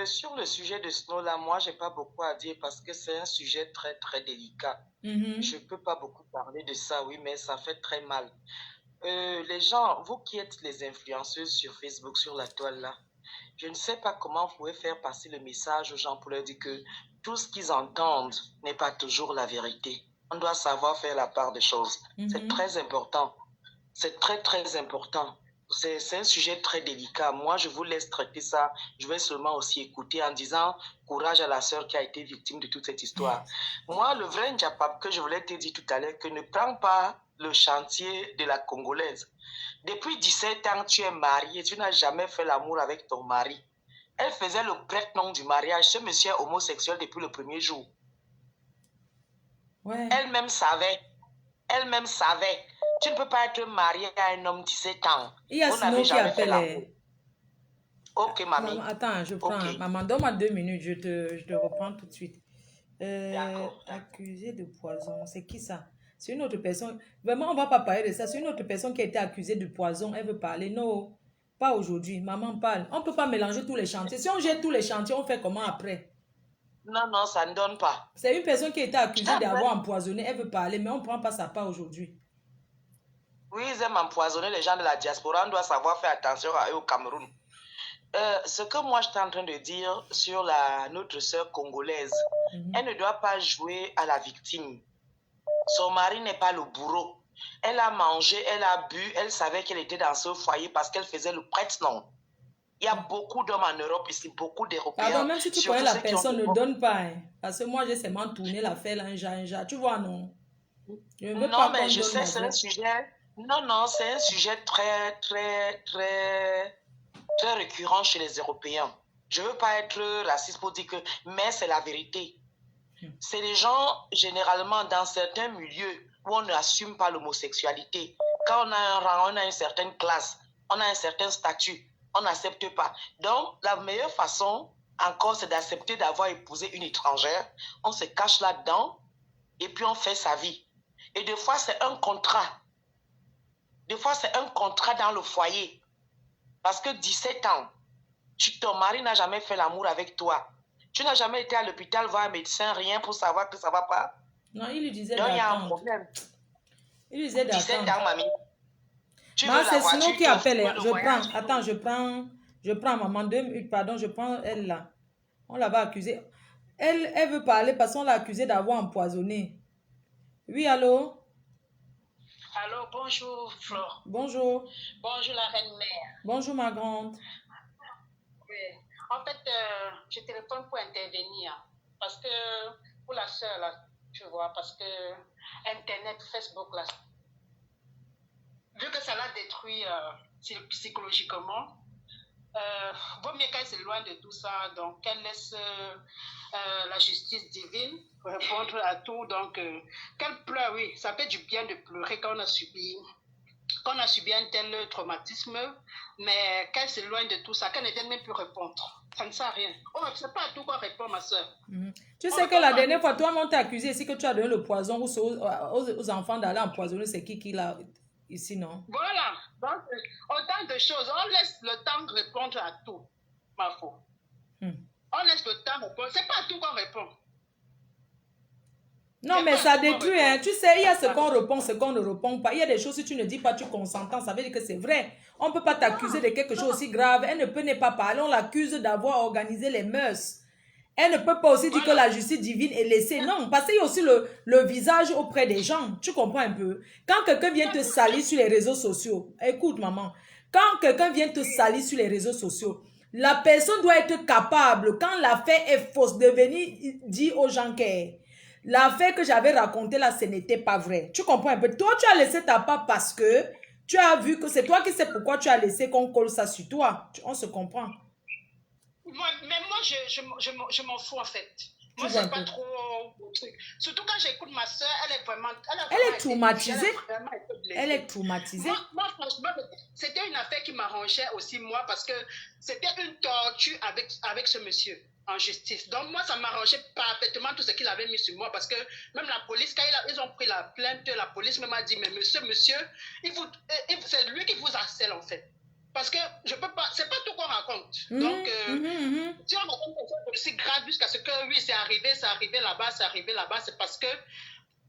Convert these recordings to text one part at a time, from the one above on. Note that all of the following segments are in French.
Sur le sujet de Snow, là, moi, j'ai pas beaucoup à dire parce que c'est un sujet très, très délicat. Je Mhm. peux pas beaucoup parler de ça, oui, mais ça fait très mal. Les gens, vous qui êtes les influenceuses sur Facebook, sur la toile, là, je ne sais pas comment vous pouvez faire passer le message aux gens pour leur dire que tout ce qu'ils entendent n'est pas toujours la vérité. On doit savoir faire la part des choses. C'est Mhm. très important. C'est très, très important. C'est un sujet très délicat. Moi, je vous laisse traiter ça. Je vais seulement aussi écouter en disant courage à la sœur qui a été victime de toute cette histoire. Moi, le vrai Njapap que je voulais te dire tout à l'heure, que ne prends pas le chantier de la Congolaise. Depuis 17 ans, tu es marié, tu n'as jamais fait l'amour avec ton mari. Elle faisait le prête-nom du mariage. Ce monsieur est homosexuel depuis le premier jour. Ouais. Elle-même savait. Elle-même savait. Tu ne peux pas être marié à un homme de 17 ans. Il y a Vous n'avez Snow qui jamais fait appelle. l'amour. Ok, Maman, mamie. attends, je Ok. prends. Maman, donne-moi 2 minutes, je te reprends tout de suite. D'accord, d'accord. Accusé de poison, c'est qui ça? C'est une autre personne. Vraiment, on va pas parler de ça. C'est une autre personne qui a été accusée de poison. Elle veut parler. Non, pas aujourd'hui. Maman parle. On peut pas mélanger tous les chantiers. Si on jette tous les chantiers, on fait comment après? Non, non, ça ne donne pas. C'est une personne qui a été J'étais accusée en train... d'avoir empoisonné. Elle veut parler, mais on ne prend pas sa part aujourd'hui. Oui, ils aiment empoisonner les gens de la diaspora. On doit savoir faire attention à eux au Cameroun. Ce que moi, j'étais en train de dire sur notre sœur congolaise, elle Mhm. ne doit pas jouer à la victime. Son mari n'est pas le bourreau. Elle a mangé, elle a bu, elle savait qu'elle était dans ce foyer parce qu'elle faisait le prête-nom. Il y a beaucoup d'hommes en Europe ici, beaucoup Pardon, d'Européens, même si tu connais surtout la ceux qui ont personne, des ne bons... donne pas, hein. Parce que moi, j'ai seulement tourné l'affaire là, un jas. Tu vois, non? Je ne veux Non, pas mais qu'on je donne sais, ma c'est un voix. sujet... Non, non, c'est un sujet très, très, très, très récurrent chez les Européens. Je ne veux pas être raciste pour dire que... Mais c'est la vérité. C'est les gens, généralement, dans certains milieux où on n'assume pas l'homosexualité. Quand on a un rang, on a une certaine classe, on a un certain statut, on n'accepte pas. Donc, la meilleure façon, encore, c'est d'accepter d'avoir épousé une étrangère. On se cache là-dedans et puis on fait sa vie. Et des fois, c'est un contrat. Des fois, c'est un contrat dans le foyer. Parce que 17 ans, ton mari n'a jamais fait l'amour avec toi. Tu n'as jamais été à l'hôpital voir un médecin, rien pour savoir que ça ne va pas. Non, il lui disait Donc, il y a un d'attendre. problème. Il lui disait 17 d'attendre. ans, mamie. Tu veux Ma, la c'est Snow voiture, qui tu offres appelle, hein. le Je voyage. prends. Attends, je prends maman 2 minutes, pardon, je prends elle là. On l'avait accusée. Elle veut parler parce qu'on l'a accusée d'avoir empoisonné. Oui, allô? Alors, bonjour Flore. Bonjour. Bonjour la reine mère. Bonjour ma grande. Oui. En fait, je téléphone pour intervenir parce que pour la soeur là, tu vois, parce que Internet, Facebook là, vu que ça l'a détruit psychologiquement, vaut mieux qu'elle s'éloigne de tout ça, donc qu'elle laisse la justice divine répondre à tout, donc qu'elle pleure, oui, ça fait du bien de pleurer quand on a subi un tel traumatisme, mais qu'elle s'éloigne de tout ça, qu'elle ne vienne même plus répondre. Ça ne sert à rien. On ne sait pas à tout quoi répondre, ma soeur. Mhm. Tu On sais ne que répond la pas à dernière tout. fois, toi, on t'a accusé ici que tu as donné le poison aux enfants d'aller empoisonner. C'est qui là, ici, non? Voilà. Donc, autant de choses. On laisse le temps de répondre à tout, ma foi. Hmm. On laisse le temps de répondre. C'est pas à tout qu'on répond. Non, C'est mais pas ça à tout qu'on détruit, hein. répond. Tu sais, il y a ce qu'on répond, ce qu'on ne répond pas. Il y a des choses, si tu ne dis pas, tu consentant, ça veut dire que c'est vrai. On ne peut pas t'accuser de quelque chose aussi grave. Elle ne peut ne pas parler. On l'accuse d'avoir organisé les mœurs. Elle ne peut pas aussi dire que Voilà. la justice divine est laissée. Non, parce qu'il y a aussi le visage auprès des gens. Tu comprends un peu? Quand quelqu'un vient te salir sur les réseaux sociaux, écoute maman, quand quelqu'un vient te salir sur les réseaux sociaux, la personne doit être capable, quand l'affaire est fausse, de venir dire aux gens que l'affaire que j'avais racontée là, ce n'était pas vrai. Tu comprends un peu? Toi, tu as laissé ta part parce que tu as vu que c'est toi qui sais pourquoi tu as laissé qu'on colle ça sur toi. On se comprend. Mais moi, je m'en fous en fait. Tu Moi, vois un c'est pas peu. trop mon truc. Surtout quand j'écoute ma soeur, elle a vraiment Elle est été touchée, elle traumatisée. a vraiment été Elle est blessée. traumatisée. Moi, franchement, c'était une affaire qui m'arrangeait aussi, moi, parce que c'était une torture avec ce monsieur en justice. Donc, moi, ça m'arrangeait parfaitement tout ce qu'il avait mis sur moi, parce que même la police, quand ils ont pris la plainte, la police m'a dit, mais monsieur, c'est lui qui vous harcèle, en fait. Parce que je peux pas, c'est pas tout qu'on raconte. Donc, si on raconte quelque chose aussi grave jusqu'à ce que oui, c'est arrivé là-bas, c'est parce que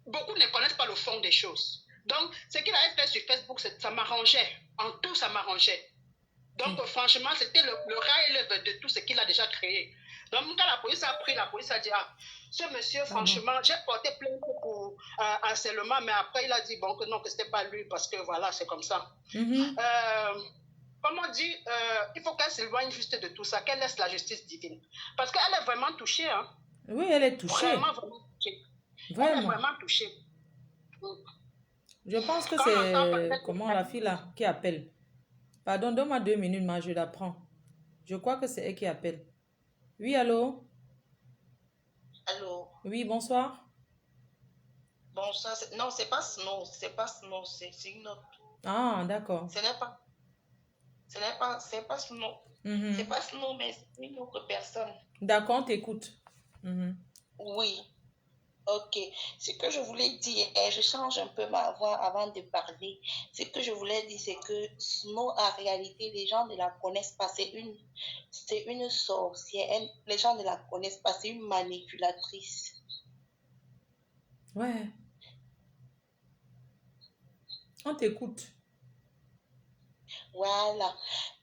beaucoup ne connaissent pas le fond des choses. Donc, ce qu'il avait fait sur Facebook, ça m'arrangeait. En tout, ça m'arrangeait. Donc, franchement, c'était le ras et l'œuvre de tout ce qu'il a déjà créé. Donc, quand la police a pris, la police a dit, ah, ce monsieur, franchement, j'ai porté plainte pour harcèlement, mais après, il a dit, bon, que non, que c'était pas lui, parce que voilà, c'est comme ça. Comme on dit, il faut qu'elle s'éloigne juste de tout ça, qu'elle laisse la justice divine. Parce qu'elle est vraiment touchée. Hein. Oui, elle est touchée. Vraiment, vraiment touchée. Vraiment. Elle est vraiment touchée. Je pense que c'est comment la fille là qui appelle. Pardon, donne-moi 2 minutes, moi je la prends. Je crois que c'est elle qui appelle. Oui, allô? Allô? Oui, bonsoir. Bonsoir. Non, c'est pas Snow. C'est pas Snow. C'est une autre. Ah, d'accord. C'est pas Snow. C'est pas Snow, mais c'est une autre personne. D'accord, on t'écoute. Oui. Ok. Ce que je voulais dire, et je change un peu ma voix avant de parler. Ce que je voulais dire, c'est que Snow, en réalité, les gens ne la connaissent pas. C'est une sorcière. Les gens ne la connaissent pas. C'est une manipulatrice. Ouais. On t'écoute. Voilà.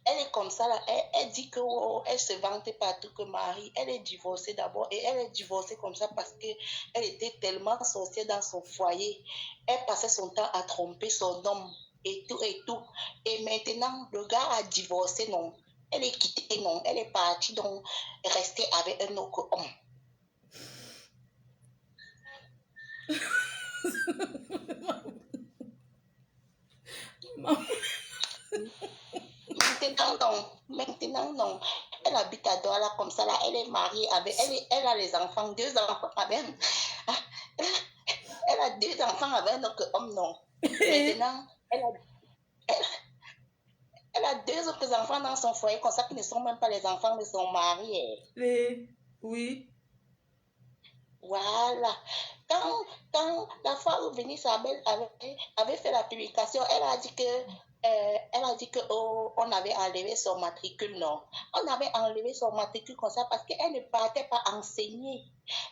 Elle est comme ça, là. Elle dit que elle se vantait partout que Marie, elle est divorcée d'abord. Et elle est divorcée comme ça parce qu'elle était tellement sorcière dans son foyer. Elle passait son temps à tromper son homme et tout et tout. Et maintenant, le gars a divorcé, non. Elle est quittée, non. Elle est partie, donc, rester avec un autre homme. Maintenant, non. Elle habite à Douala comme ça, là. Elle est mariée avec... Elle a les enfants, 2 enfants avec... Elle a 2 enfants avec un autre homme, non. Maintenant, elle a 2 autres enfants dans son foyer, comme ça, qui ne sont même pas les enfants de son mari. Oui. Voilà. Quand la fois où Vénice Abel avait fait la publication, elle a dit que on avait enlevé son matricule, non. On avait enlevé son matricule comme ça parce qu'elle ne partait pas enseigner.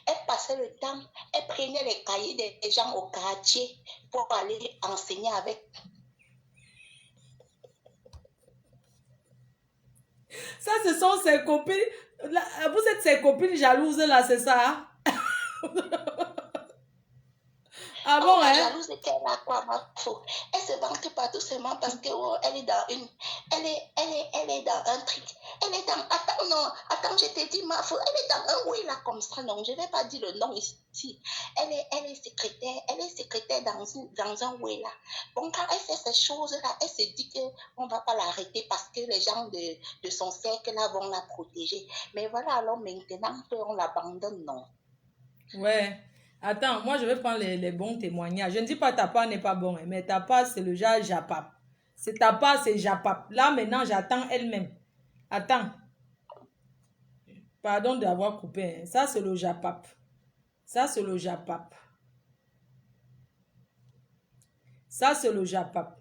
Elle passait le temps, elle prenait les cahiers des gens au quartier pour aller enseigner avec. Ça, ce sont ses copines. Là, vous êtes ses copines jalouses, là, c'est ça? Ah bon, hein? Jalouse qu'elle a quoi, ma faute. Elle se vante pas tout seulement parce que elle est dans elle est dans un truc. Elle est dans, attends, je te dis ma faute. Elle est dans un oui là comme ça, non, je vais pas dire le nom ici. Elle est secrétaire dans un oui là. Bon, quand elle fait ces choses là, elle se dit que on va pas l'arrêter parce que les gens de son cercle là vont la protéger. Mais voilà, alors maintenant on l'abandonne, non. Ouais. Attends, moi je vais prendre les bons témoignages. Je ne dis pas ta part n'est pas bon, mais ta part c'est le genre Japap. C'est ta part, c'est Japap. Là maintenant j'attends elle-même. Attends. Pardon d'avoir coupé. Ça c'est le Japap. Ça c'est le Japap. Ça c'est le Japap.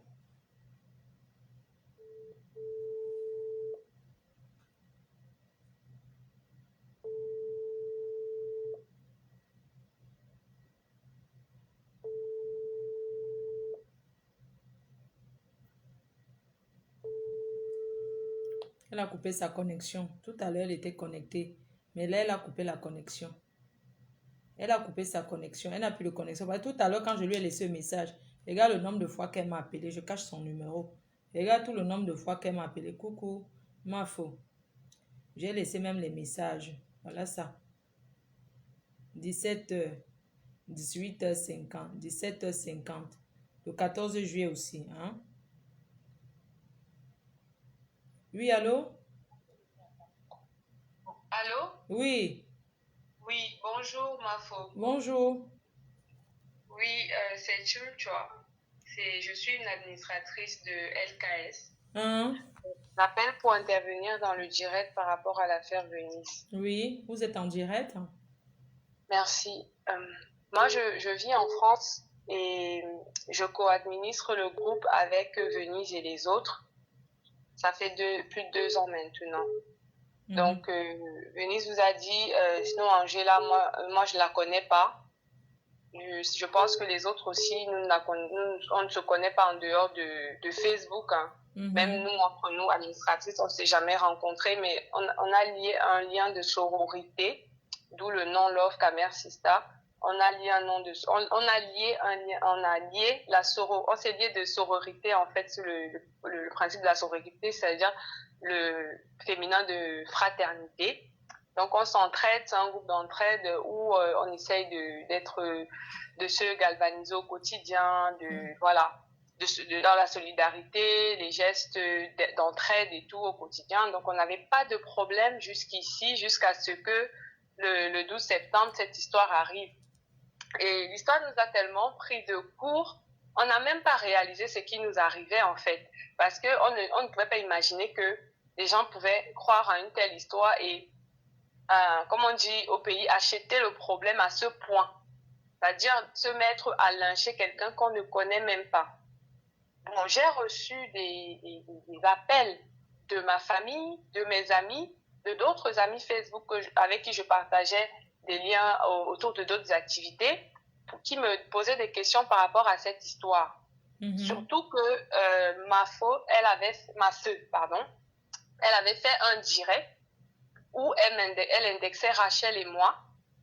Elle a coupé sa connexion. Tout à l'heure, elle était connectée. Mais là, elle a coupé la connexion. Elle a coupé sa connexion. Elle n'a plus de connexion. Tout à l'heure, quand je lui ai laissé un message, regarde le nombre de fois qu'elle m'a appelé. Je cache son numéro. Regarde tout le nombre de fois qu'elle m'a appelé. Coucou, ma faux. J'ai laissé même les messages. Voilà ça. 17h, 18h50, 17h50. Le 14 juillet aussi. Hein? Oui, allô? Allô? Oui. Oui, bonjour, Mafo. Bonjour. Oui, c'est Chulchua. Je suis une administratrice de LKS. Hein? J'appelle pour intervenir dans le direct par rapport à l'affaire Venise. Oui, vous êtes en direct. Merci. Moi, je vis en France et je co-administre le groupe avec Venise et les autres. Ça fait plus de 2 ans maintenant. Mhm. Donc, Venise vous a dit, sinon Angela, moi je la connais pas. Je pense que les autres aussi, on ne se connaît pas en dehors de Facebook. Hein. Même nous, entre nous, administratrices, on ne s'est jamais rencontrés, mais on a lié un lien de sororité, d'où le nom Love Camer Sista. On a lié on s'est lié de sororité, en fait, sur le principe de la sororité, c'est-à-dire le féminin de fraternité. Donc, on s'entraide, c'est un groupe d'entraide où on essaye de se galvaniser au quotidien, dans la solidarité, les gestes d'entraide et tout au quotidien. Donc, on n'avait pas de problème jusqu'ici, jusqu'à ce que le 12 septembre, cette histoire arrive. Et l'histoire nous a tellement pris de court, on n'a même pas réalisé ce qui nous arrivait en fait. Parce qu'on ne pouvait pas imaginer que les gens pouvaient croire à une telle histoire et, comme on dit au pays, acheter le problème à ce point. C'est-à-dire se mettre à lyncher quelqu'un qu'on ne connaît même pas. Bon, j'ai reçu des appels de ma famille, de mes amis, de d'autres amis Facebook avec qui je partageais des liens autour de d'autres activités, qui me posaient des questions par rapport à cette histoire. Surtout que ma sœur, elle avait fait un direct où elle indexait Rachel et moi.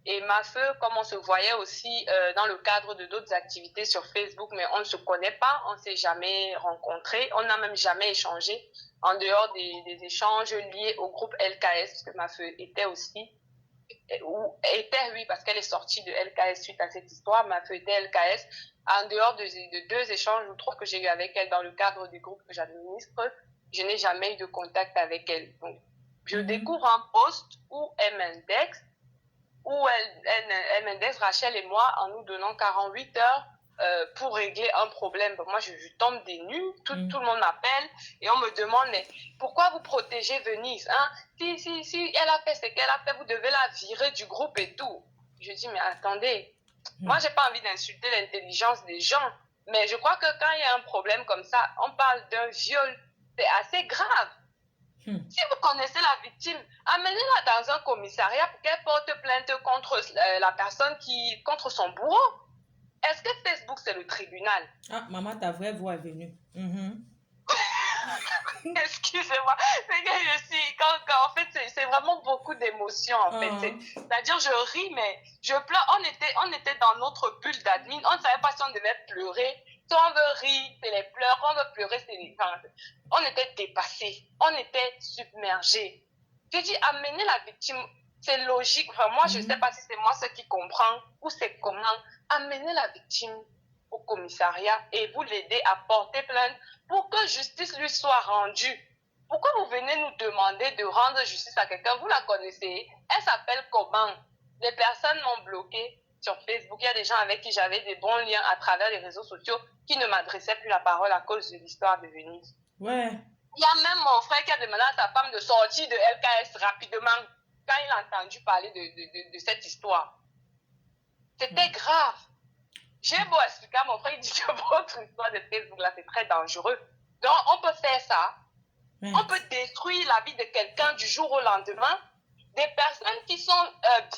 Et ma sœur, comme on se voyait aussi dans le cadre de d'autres activités sur Facebook, mais on ne se connaît pas, on ne s'est jamais rencontrés, on n'a même jamais échangé en dehors des échanges liés au groupe LKS, parce que ma sœur était aussi, oui, parce qu'elle est sortie de LKS suite à cette histoire, ma sœur était LKS. En dehors de 2 échanges ou 3 que j'ai eu avec elle dans le cadre du groupe que j'administre, je n'ai jamais eu de contact avec elle. Donc, je découvre un post où elle m'indexe, elle m'indexe Rachel et moi en nous donnant 48 heures pour régler un problème. Moi, je tombe des nues, tout le monde m'appelle et on me demande mais pourquoi vous protégez Venise, hein? Si elle a fait ce qu'elle a fait, vous devez la virer du groupe et tout. Je dis mais attendez, moi j'ai pas envie d'insulter l'intelligence des gens, mais je crois que quand il y a un problème comme ça, on parle d'un viol, c'est assez grave. Si vous connaissez la victime, amenez-la dans un commissariat pour qu'elle porte plainte contre la personne contre son bourreau. Est-ce que Facebook, c'est le tribunal? Ah, maman, ta vraie voix est venue. Excusez-moi, c'est que en fait, c'est vraiment beaucoup d'émotions, en fait. C'est-à-dire, je ris, mais je pleure. On était dans notre bulle d'admin. On ne savait pas si on devait pleurer. Si on veut rire, c'est les pleurs. Quand on veut pleurer, c'est les... On était dépassés. On était submergés. Je dis, amener la victime, c'est logique. Enfin, moi, je ne sais pas si c'est moi ce qui comprend ou c'est comment. Amener la victime au commissariat et vous l'aider à porter plainte pour que justice lui soit rendue. Pourquoi vous venez nous demander de rendre justice à quelqu'un? Vous la connaissez. Elle s'appelle comment? Les personnes m'ont bloqué sur Facebook. Il y a des gens avec qui j'avais des bons liens à travers les réseaux sociaux qui ne m'adressaient plus la parole à cause de l'histoire de Venise. Ouais. Il y a même mon frère qui a demandé à sa femme de sortir de LKS rapidement quand il a entendu parler de cette histoire. C'était grave. J'ai beau expliquer à mon frère, il dit que votre histoire de Facebook là, c'est très dangereux. Donc, on peut faire ça. On peut détruire la vie de quelqu'un du jour au lendemain. Des personnes qui sont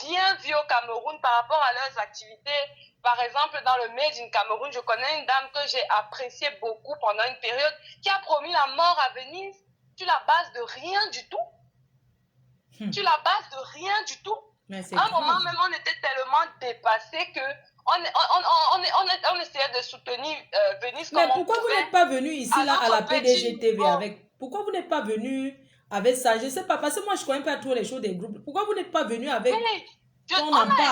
bien vues au Cameroun par rapport à leurs activités. Par exemple, dans le Made in Cameroun, je connais une dame que j'ai appréciée beaucoup pendant une période qui a promis la mort à Venise sur la base de rien du tout. Sur la base de rien du tout. À un moment même, on était tellement dépassés que on essayait de soutenir Venise. Mais pourquoi vous n'êtes pas venu ici là à la PDGTV avec... Pourquoi vous n'êtes pas venu avec ça? Je ne sais pas, parce que moi je ne connais pas trop les choses des groupes. Pourquoi vous n'êtes pas venu avec... On a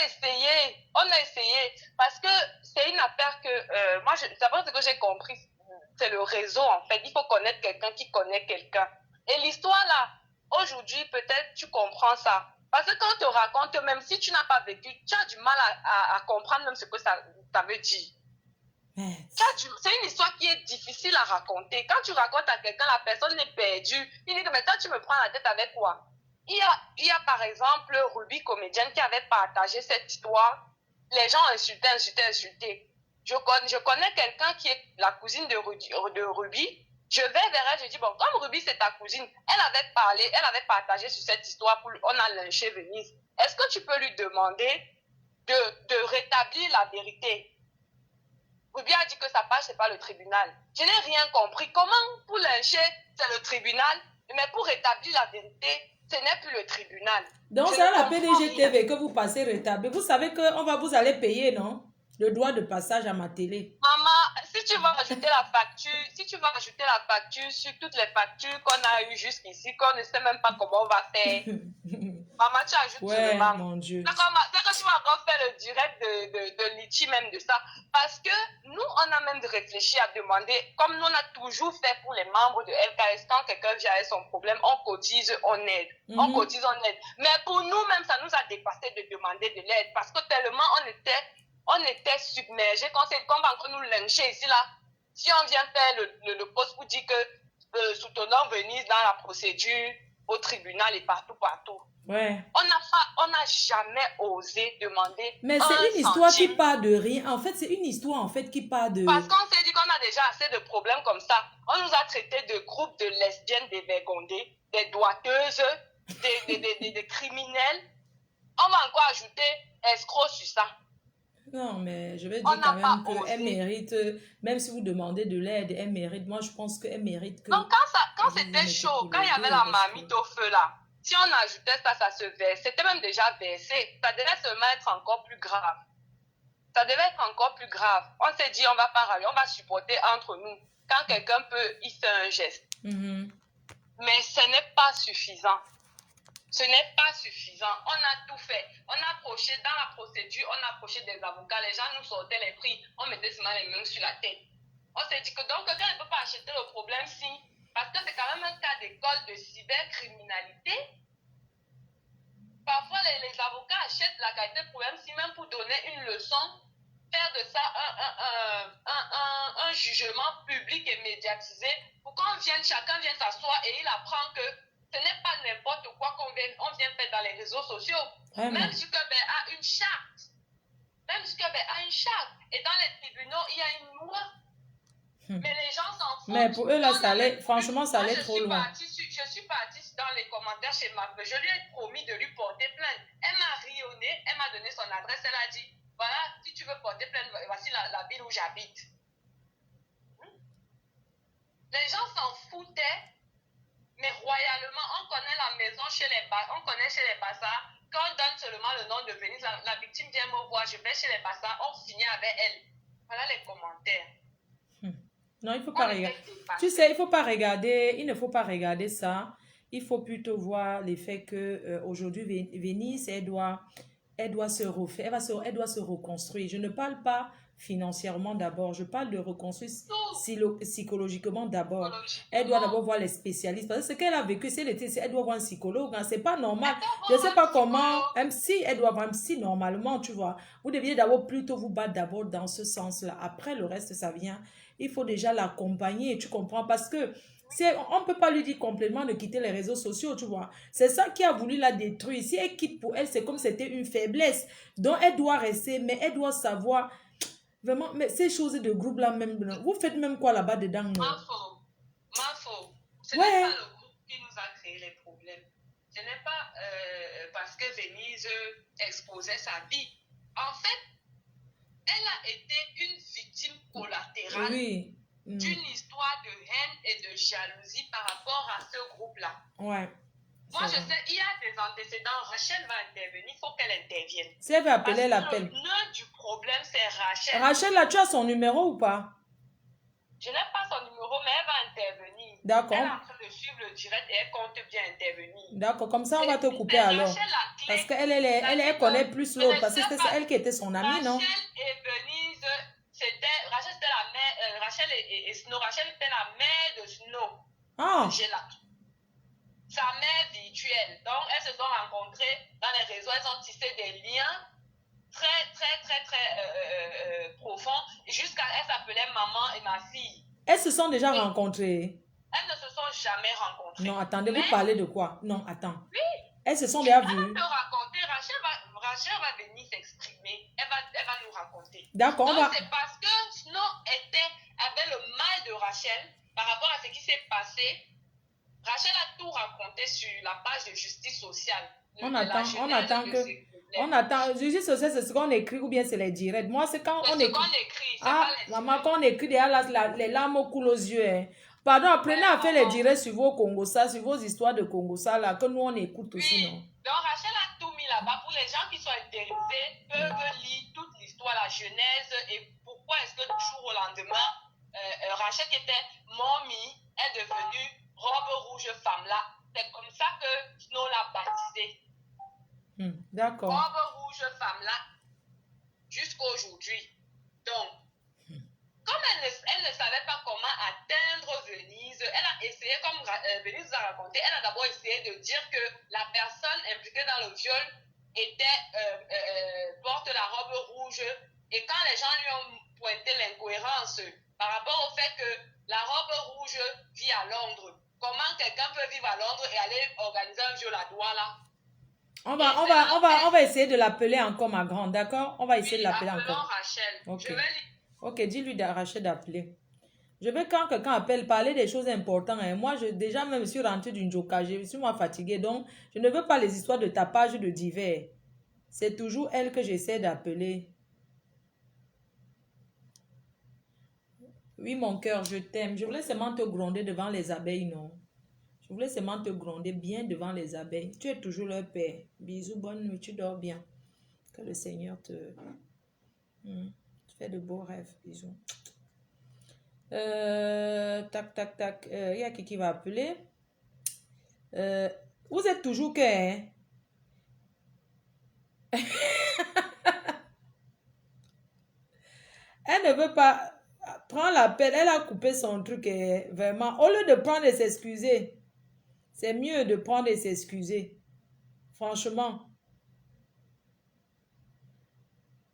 essayé. Parce que c'est une affaire que... moi, d'abord, ce que j'ai compris, c'est le réseau en fait. Il faut connaître quelqu'un qui connaît quelqu'un. Et l'histoire là, aujourd'hui, peut-être tu comprends ça. Parce que quand on te raconte, même si tu n'as pas vécu, tu as du mal à comprendre même ce que ça veut dire. C'est une histoire qui est difficile à raconter. Quand tu racontes à quelqu'un, la personne est perdue. Il dit que mais toi, tu me prends la tête avec quoi? Il y a par exemple Ruby, comédienne, qui avait partagé cette histoire. Les gens insultaient. Je connais quelqu'un qui est la cousine de Ruby, Je vais vers elle, je dis, bon, comme Ruby, c'est ta cousine, elle avait partagé sur cette histoire, on a lynché Venise. Est-ce que tu peux lui demander de rétablir la vérité? Ruby a dit que sa page, c'est pas le tribunal. Je n'ai rien compris. Comment pour lyncher, c'est le tribunal, mais pour rétablir la vérité, ce n'est plus le tribunal. Donc, c'est à la PDG TV que vous passez rétablir. Vous savez que vous allez payer, non? Le droit de passage à ma télé. Maman, si tu vas ajouter la facture sur toutes les factures qu'on a eues jusqu'ici, qu'on ne sait même pas comment on va faire. Maman, tu ajoutes ouais, mon Dieu. C'est que tu vas encore faire le direct de Litchi même de ça. Parce que nous, on a même réfléchi à demander, comme nous, on a toujours fait pour les membres de LKS, quand quelqu'un vient avec son problème, on cotise, on aide. On cotise, on aide. Mais pour nous-mêmes, ça nous a dépassé de demander de l'aide. Parce que tellement on était submergés. Quand on va encore nous lyncher ici, là, si on vient faire le poste pour dire que soutenons Venise dans la procédure au tribunal et partout. Ouais. On n'a jamais osé demander. Mais c'est une histoire qui part de rien. En fait, c'est une histoire qui part de... Parce qu'on s'est dit qu'on a déjà assez de problèmes comme ça. On nous a traité de groupes de lesbiennes dévergondées, des doigteuses, des criminels. On va encore ajouter escrocs sur ça. Non, mais je vais dire quand même qu'elle mérite, même si vous demandez de l'aide, elle mérite. Moi, je pense qu'elle mérite que... Donc, quand c'était chaud, quand il y avait la marmite au feu là, si on ajoutait ça se versait. C'était même déjà versé. Ça devait se mettre encore plus grave. Ça devait être encore plus grave. On s'est dit, on va pas râler, on va supporter entre nous. Quand quelqu'un peut, il fait un geste. Mais ce n'est pas suffisant. Ce n'est pas suffisant. On a tout fait. On a approché, dans la procédure, on a approché des avocats. Les gens nous sortaient les prix. On mettait seulement les mains sur la tête. On s'est dit que donc, quelqu'un ne peut pas acheter le problème si... Parce que c'est quand même un cas d'école de cybercriminalité. Parfois, les avocats achètent la qualité de problème si même pour donner une leçon, faire de ça un jugement public et médiatisé pour qu'on vienne, chacun vienne s'asseoir et il apprend que ce n'est pas n'importe quoi qu'on vient faire dans les réseaux sociaux. Vraiment? Même Zuckerberg a une charte. Et dans les tribunaux, il y a une loi. Mais les gens s'en foutent. Mais pour eux, là, franchement, ça allait trop loin. Je suis partie dans les commentaires chez ma fille. Je lui ai promis de lui porter plainte. Elle m'a rayonné, elle m'a donné son adresse. Elle a dit, voilà, si tu veux porter plainte, voici la ville où j'habite. Les gens s'en foutaient, mais royalement. On connaît la maison chez les Bassards. Quand on donne seulement le nom de Venise, la victime vient me voir, je vais chez les Bassards, on signe avec elle. Voilà les commentaires. Non, il faut pas regarder. Tu sais, il ne faut pas regarder ça. Il faut plutôt voir l'effet que aujourd'hui Venise, elle doit se refaire, elle doit se reconstruire. Je ne parle pas financièrement d'abord, je parle de reconstruire psychologiquement d'abord. Elle doit d'abord voir les spécialistes parce que ce qu'elle a vécu, elle doit voir un psychologue, hein, c'est pas normal. Je ne sais pas comment, même si elle doit voir un psy normalement, tu vois. Vous deviez d'abord plutôt vous battre d'abord dans ce sens-là. Après, le reste, ça vient. Il faut déjà l'accompagner, tu comprends, parce que on ne peut pas lui dire complètement de quitter les réseaux sociaux, tu vois. C'est ça qui a voulu la détruire. Si elle quitte pour elle, c'est comme si c'était une faiblesse. Donc, elle doit rester, mais elle doit savoir, vraiment, mais ces choses de groupe-là, même, vous faites même quoi là-bas dedans? Ma faute. Ce n'est pas le groupe qui nous a créé les problèmes. Ce n'est pas parce que Venise exposait sa vie. En fait, elle a été une victime collatérale d'une histoire de haine et de jalousie par rapport à ce groupe-là. Ouais. Moi, je sais, il y a des antécédents. Rachel va intervenir, il faut qu'elle intervienne. Si elle veut appeler, elle appelle. Le nœud du problème, c'est Rachel. Rachel, là, tu as son numéro ou pas? Je n'ai pas son numéro, mais elle va intervenir. D'accord. Elle est en train de suivre le direct et elle compte bien intervenir. D'accord, comme ça, on va te couper alors. Parce qu'elle connaît plus l'autre, parce que c'est elle qui était son amie, non? Rachel et Venise, Rachel était la mère, Rachel et Snow. Rachel était la mère de Snow. Ah. Sa mère virtuelle. Donc, elles se sont rencontrées dans les réseaux, elles ont tissé des liens très profonds. Jusqu'à, elles s'appelaient maman et ma fille. Elles se sont déjà rencontrées? Elles ne se sont jamais rencontrées. Non, attendez, vous parlez de quoi? Non, attends. Oui. Elles se sont déjà vues. Elle va te raconter, Rachel va venir s'exprimer. Elle va nous raconter. D'accord, Donc, c'est parce que Snow avait le mal de Rachel par rapport à ce qui s'est passé, Rachel a tout raconté sur la page de justice sociale. On attend. Justice sociale, c'est ce qu'on écrit ou bien c'est les directs. Moi, c'est quand on écrit. C'est ce qu'on écrit, c'est Ah, pas les maman, directs. quand on écrit, derrière, les larmes coulent aux yeux. Hein. Pardon, apprenez à faire les directs sur vos Congosa, sur vos histoires de Congosa, là, que nous, on écoute aussi, non? Donc, Rachel a tout mis là-bas pour les gens qui sont intéressés, peuvent lire toute l'histoire, la genèse et pourquoi est-ce que du jour au lendemain, Rachel qui était momie est devenue robe rouge femme là. C'est comme ça que Snow l'a baptisée. D'accord. Robe rouge femme là jusqu'à aujourd'hui. Donc, comme elle ne savait pas comment atteindre Venise, elle a essayé, comme Venise vous a raconté, elle a d'abord essayé de dire que la personne impliquée dans le viol porte la robe rouge. Et quand les gens lui ont pointé l'incohérence par rapport au fait que la robe rouge vit à Londres, comment quelqu'un peut vivre à Londres et aller organiser un viol à Douala? On va essayer de l'appeler encore, ma grande, d'accord? On va essayer de l'appeler encore. Rachel. Ok. Je vais Ok, dis-lui Rachel d'appeler. Je vais, quand quelqu'un appelle, parler des choses importantes. Hein. Moi, déjà même, je suis rentrée d'une joka. Je suis moi fatiguée. Donc, je ne veux pas les histoires de tapage de divers. C'est toujours elle que j'essaie d'appeler. Oui, mon cœur, je t'aime. Je voulais seulement te gronder devant les abeilles, non? Je voulais seulement te gronder bien devant les abeilles. Tu es toujours leur père. Bisous, bonne nuit, tu dors bien. Que le Seigneur te... Tu fais de beaux rêves. Bisous. Tac, tac, tac. Il y a qui va appeler. Vous êtes toujours que... Hein? Elle ne veut pas prendre l'appel. Elle a coupé son truc. Vraiment. Au lieu de prendre et s'excuser, c'est mieux de prendre et s'excuser. Franchement.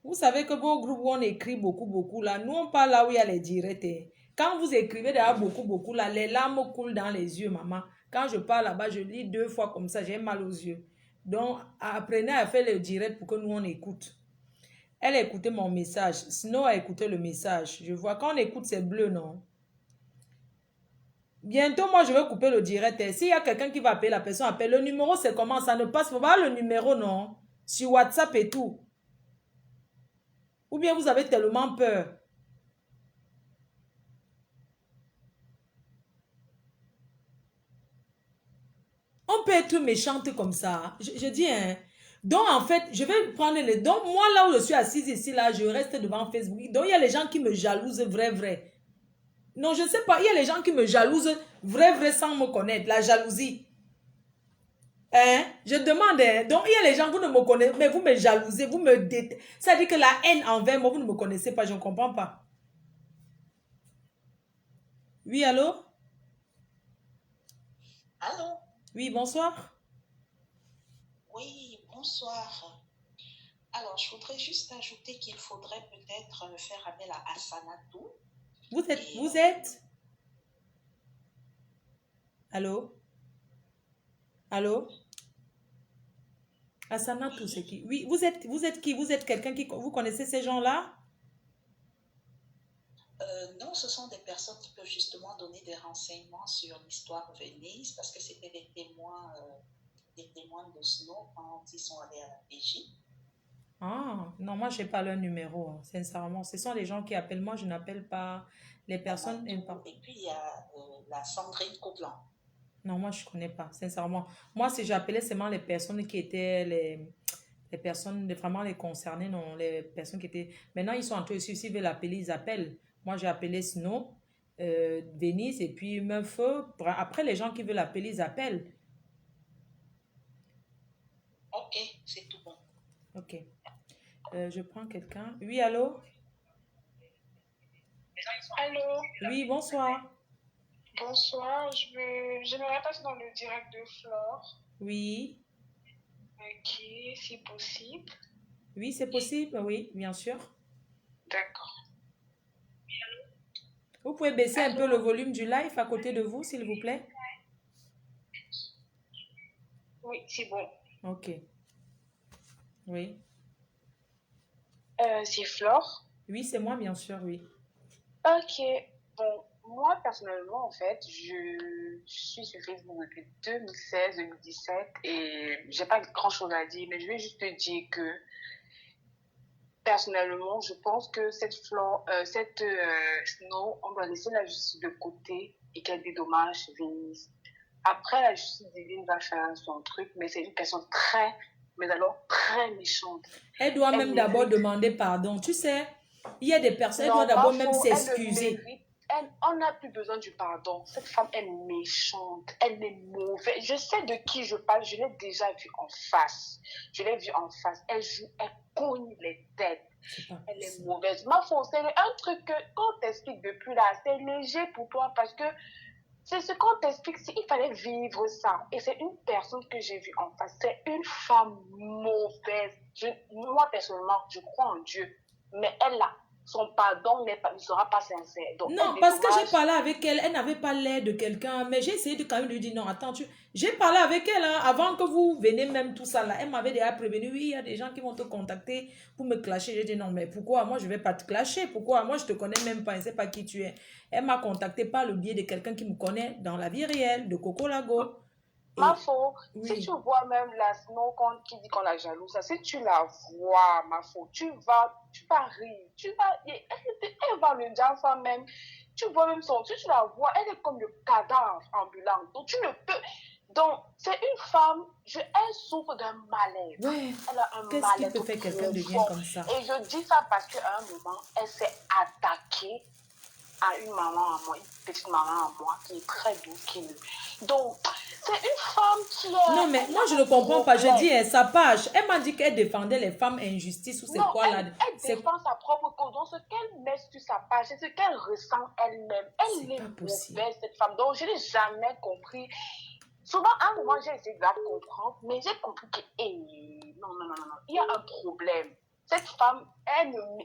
Vous savez que vos groupes où on écrit beaucoup, là, nous on parle là où il y a les directs. Quand vous écrivez derrière beaucoup, là, les larmes coulent dans les yeux, maman. Quand je parle là-bas, je lis 2 fois comme ça, j'ai mal aux yeux. Donc, apprenez à faire le direct pour que nous on écoute. Elle a écouté mon message. Snow a écouté le message. Je vois, quand on écoute, c'est bleu, non? Bientôt, moi, je vais couper le direct. S'il y a quelqu'un qui va appeler, la personne appelle. Le numéro, c'est comment? Ça ne passe pas le numéro, non? Sur WhatsApp et tout. Ou bien vous avez tellement peur. On peut être méchante comme ça. Je dis, hein. Donc, en fait, je vais prendre les... Donc, moi, là où je suis assise ici, là, je reste devant Facebook. Donc, il y a les gens qui me jalousent, vrai. Non, je ne sais pas. Il y a les gens qui me jalousent, vrai, sans me connaître. La jalousie. Hein? Je demande, hein. Donc, il y a les gens, vous ne me connaissez, mais vous me jalousez, vous me détestez. Ça dit que la haine envers moi, vous ne me connaissez pas, je ne comprends pas. Oui, allô? Allô? Oui, bonsoir. Oui, bonsoir. Alors, je voudrais juste ajouter qu'il faudrait peut-être faire appel à Asanatou. Vous êtes? Allô? Allô? Asanatou, c'est qui? Oui, vous êtes qui? Vous êtes quelqu'un qui... Vous connaissez ces gens-là? Non, ce sont des personnes qui peuvent justement donner des renseignements sur l'histoire de Venise parce que c'était des témoins de Snow quand ils sont allés à la PJ. Ah, non, moi, je n'ai pas leur numéro, hein, sincèrement. Ce sont les gens qui appellent. Moi, je n'appelle pas les personnes. Et puis, il y a la Sandrine Coupland. Non, moi, je ne connais pas, sincèrement. Moi, si j'appelais seulement les personnes qui étaient les personnes, vraiment les concernées, non, les personnes qui étaient... Maintenant, ils sont en train de s'ils veulent l'appeler, ils appellent. Moi, j'ai appelé Snow, Venise, et puis Meuf. Après, les gens qui veulent appeler, ils appellent. Ok, c'est tout bon. Ok. Je prends quelqu'un. Oui, allô? Allô? Oui, bonsoir. Bonsoir, j'aimerais passer dans le direct de Flore. Oui. Ok, si possible. Oui, c'est possible, oui, bien sûr. D'accord. Vous pouvez baisser un peu le volume du live à côté de vous, s'il vous plaît? Oui, c'est bon. Ok. Oui. C'est Flore. Oui, c'est moi, bien sûr, oui. Ok, bon, moi, personnellement, en fait, je suis sur Facebook depuis 2016-2017 et j'ai pas grand-chose à dire, mais je vais juste te dire que personnellement, je pense que Snow, on doit laisser la justice de côté et qu'elle dédommage Venise. Après, la justice divine va faire son truc, mais c'est une personne très, mais alors très méchante. Elle doit Elle même d'abord mérite. demander pardon. Tu sais, il y a des personnes, elle doit Non, d'abord pas même faux, elle le s'excuser. mérite. On n'a plus besoin du pardon. Cette femme est méchante, elle est mauvaise. Je sais de qui je parle, je l'ai déjà vue en face. Je l'ai vue en face. Elle joue, elle cogne les têtes. C'est pas Elle est possible. mauvaise. Ma fille, c'est un truc que qu'on t'explique depuis là, c'est léger pour toi parce que c'est ce qu'on t'explique, il fallait vivre ça. Et c'est une personne que j'ai vue en face. C'est une femme mauvaise. Moi, personnellement, je crois en Dieu. Mais elle, là, son pardon ne sera pas sincère. Donc, Non, elle parce que j'ai dédommage. parlé avec elle, elle n'avait pas l'air de quelqu'un, mais j'ai essayé de quand même lui dire non, attends, j'ai parlé avec elle hein, avant que vous veniez même tout ça là. Elle m'avait déjà prévenu, oui, il y a des gens qui vont te contacter pour me clasher. J'ai dit non, mais pourquoi? Moi, je ne vais pas te clasher. Pourquoi? Moi, je ne te connais même pas, je ne sais pas qui tu es. Elle m'a contacté par le biais de quelqu'un qui me connaît dans la vie réelle, de Coco Lago. Ma Et faux, si oui, tu vois même la Snow qui dit qu'on la jalouse, ça, si tu la vois, ma faux, tu vas rire, elle va le dire ça même, tu vois même si tu la vois, elle est comme le cadavre ambulant, donc tu ne peux, donc c'est une femme, elle souffre d'un malaise, ouais, elle a un qu'est-ce qui malaise peut faire quelqu'un devient profond, comme ça? et je dis ça parce qu'à un moment, elle s'est attaquée à une maman à moi, une petite maman à moi qui est très douce, donc c'est une femme qui Non, mais moi, je ne comprends pas. Je dis, sa page, elle m'a dit qu'elle défendait les femmes injustices ou c'est non, quoi là? elle défend sa propre cause. Donc, ce qu'elle met sur sa page, c'est ce qu'elle ressent elle-même. Elle C'est est pas possible. mauvaise, cette femme. Donc, je n'ai jamais compris. Souvent, à un moment, j'ai essayé de la comprendre, mais j'ai compris que, non, il y a un problème. Cette femme,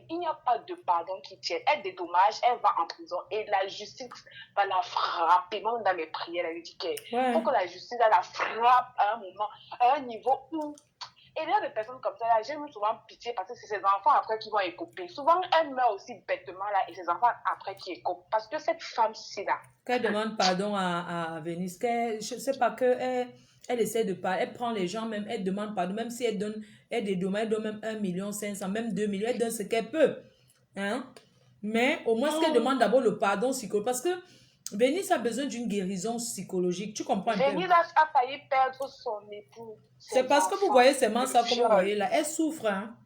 il n'y a pas de pardon qui tienne. Elle dédommage, elle va en prison et la justice va la frapper. Même dans mes prières, elle dit qu'il faut que la justice la frappe à un moment, à un niveau où. Et il y a des personnes comme ça, là, j'ai eu souvent pitié parce que c'est ses enfants après qui vont écoper. Souvent, elle meurt aussi bêtement là et ses enfants après qui écopent. Parce que cette femme-ci là. Qu'elle demande pardon à Venise, je ne sais pas, elle essaie de parler, elle prend les gens même, elle demande pardon, même si elle donne, elle dédommage, elle donne même 1,5 million, même 2 millions, elle donne ce qu'elle peut. Hein? Mais au moins, qu'elle demande d'abord le pardon psychologique. Parce que Venise a besoin d'une guérison psychologique. Tu comprends un peu? Venise a failli perdre son époux. C'est parce que vous voyez seulement ça comme vous voyez là. Elle souffre. Hein?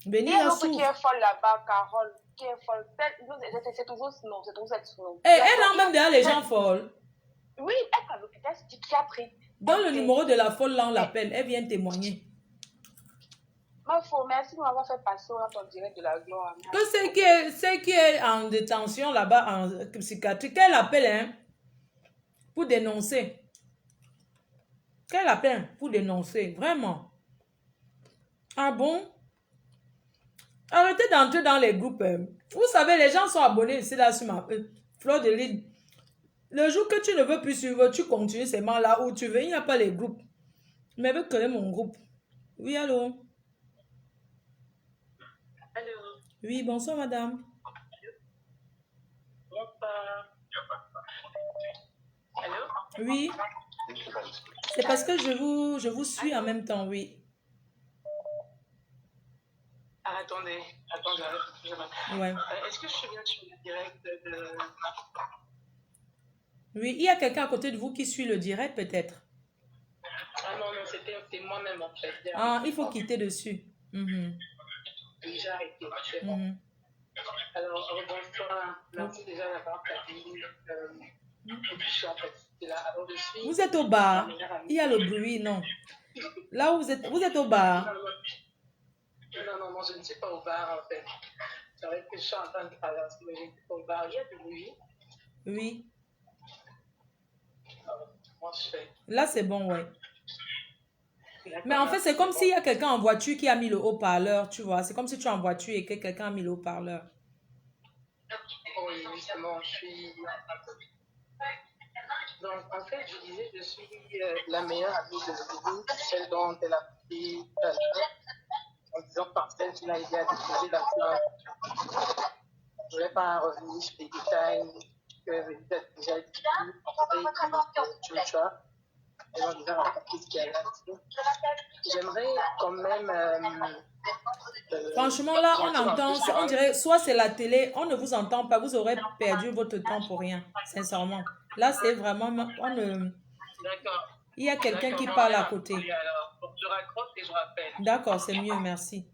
Venise, il y a l'autre qui est folle là-bas, Carole, qui est folle. C'est toujours Snow, c'est toujours cette Snow. Elle a même derrière les gens folles. Oui, elle est à l'hôpital psychiatrique. Dans le numéro de la folle, là, on l'appelle. Elle vient témoigner. Ma faux, merci de m'avoir fait passer dans ton direct de la gloire. Que ce qui est en détention là-bas, en psychiatrie, qu'elle appelle hein, pour dénoncer. Qu'elle appelle pour dénoncer, vraiment. Ah bon? Arrêtez d'entrer dans les groupes. Vous savez, les gens sont abonnés ici là sur ma Fleur de Lille. Le jour que tu ne veux plus suivre, tu continues seulement là où tu veux. Il n'y a pas les groupes. Mais je veux créer mon groupe. Oui, allô? Allô? Oui, bonsoir, madame. Bonsoir. Allô? Oui. C'est parce que je vous suis en même temps, oui. Ah, attendez, j'arrête. Ouais. Est-ce que je suis bien sur le direct de... Oui, il y a quelqu'un à côté de vous qui suit le direct, peut-être. Ah non, c'était moi-même en fait. Ah, il faut quitter dessus. J'ai arrêté. Alors, bonsoir. Merci déjà d'avoir participé. Je suis en fait là. Alors, je suis... Vous êtes au bar. Il y a le bruit, non. Là où vous êtes au bar. Non, je ne suis pas au bar en fait. C'est vrai que je suis en train de traverser, mais je ne suis pas au bar. Il y a du bruit. Oui. Comment je fais? Là, c'est bon, ouais. Mais en fait, c'est comme s'il y a quelqu'un en voiture qui a mis le haut-parleur, tu vois. C'est comme si tu es en voiture et que quelqu'un a mis le haut-parleur. Oui, justement, je suis... Donc, en fait, je disais, je suis la meilleure amie de Louis, celle dont elle a pris en disant par celle qui l'a aidé à déposer la plainte. Je ne vais pas revenir sur les détails. que vous êtes déjà dit, tu vois, elles ont déjà raconté ce qu'il y a là. J'aimerais quand même. Franchement, là, on entend, on dirait, soit c'est la télé, on ne vous entend pas, vous aurez perdu votre temps pour rien, sincèrement. Là, c'est vraiment, D'accord. il y a quelqu'un qui parle à côté. Alors, je raccroche et je rappelle. D'accord, c'est mieux, merci.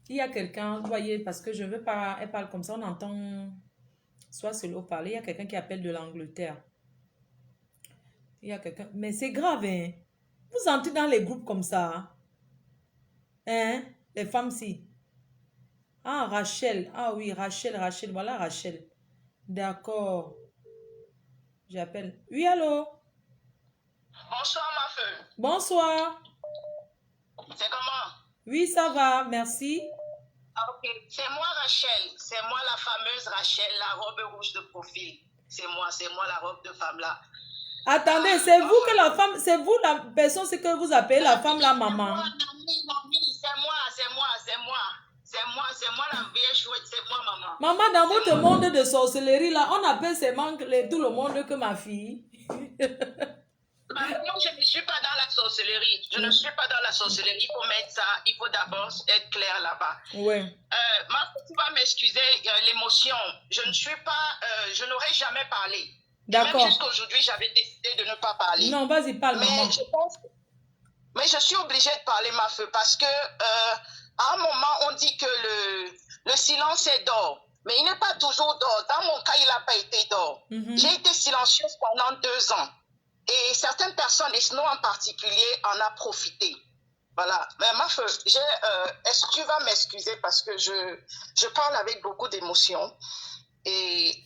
Il y a quelqu'un, vous voyez, parce que je veux pas, elle parle comme ça, on entend, soit c'est l'eau parler, il y a quelqu'un qui appelle de l'Angleterre. Il y a quelqu'un, mais c'est grave, hein. Vous entrez dans les groupes comme ça, hein, les femmes-ci. Ah, Rachel. Ah oui, Rachel. Voilà, Rachel. D'accord. J'appelle. Oui, allô? Bonsoir, ma feu. Bonsoir. C'est comment? Oui, ça va, merci. Ah, ok. C'est moi, Rachel. C'est moi, la fameuse Rachel, la robe rouge de profil. C'est moi la robe de femme là. Attendez, c'est vous que la femme, c'est vous la personne, c'est que vous appelez la femme la maman. C'est moi la vieille chouette, c'est moi, maman. Maman, dans votre monde de sorcellerie là, on appelle seulement tout le monde que ma fille. Non, je ne suis pas dans la sorcellerie. Je ne suis pas dans la sorcellerie. Il faut mettre ça. Il faut d'abord être clair là-bas. Ouais. Tu vas m'excuser, l'émotion. Je ne suis pas. Je n'aurais jamais parlé. D'accord. Même jusqu'aujourd'hui, j'avais décidé de ne pas parler. Non, vas-y, parle, maman. Mais je suis obligée de parler, ma feu, parce que à un moment, on dit que le silence est d'or. Mais il n'est pas toujours d'or. Dans mon cas, il n'a pas été d'or. J'ai été silencieuse pendant 2 ans. Et certaines personnes, et Snow en particulier, en a profité. Voilà. Mais ma feu, est-ce que tu vas m'excuser parce que je parle avec beaucoup d'émotion. Et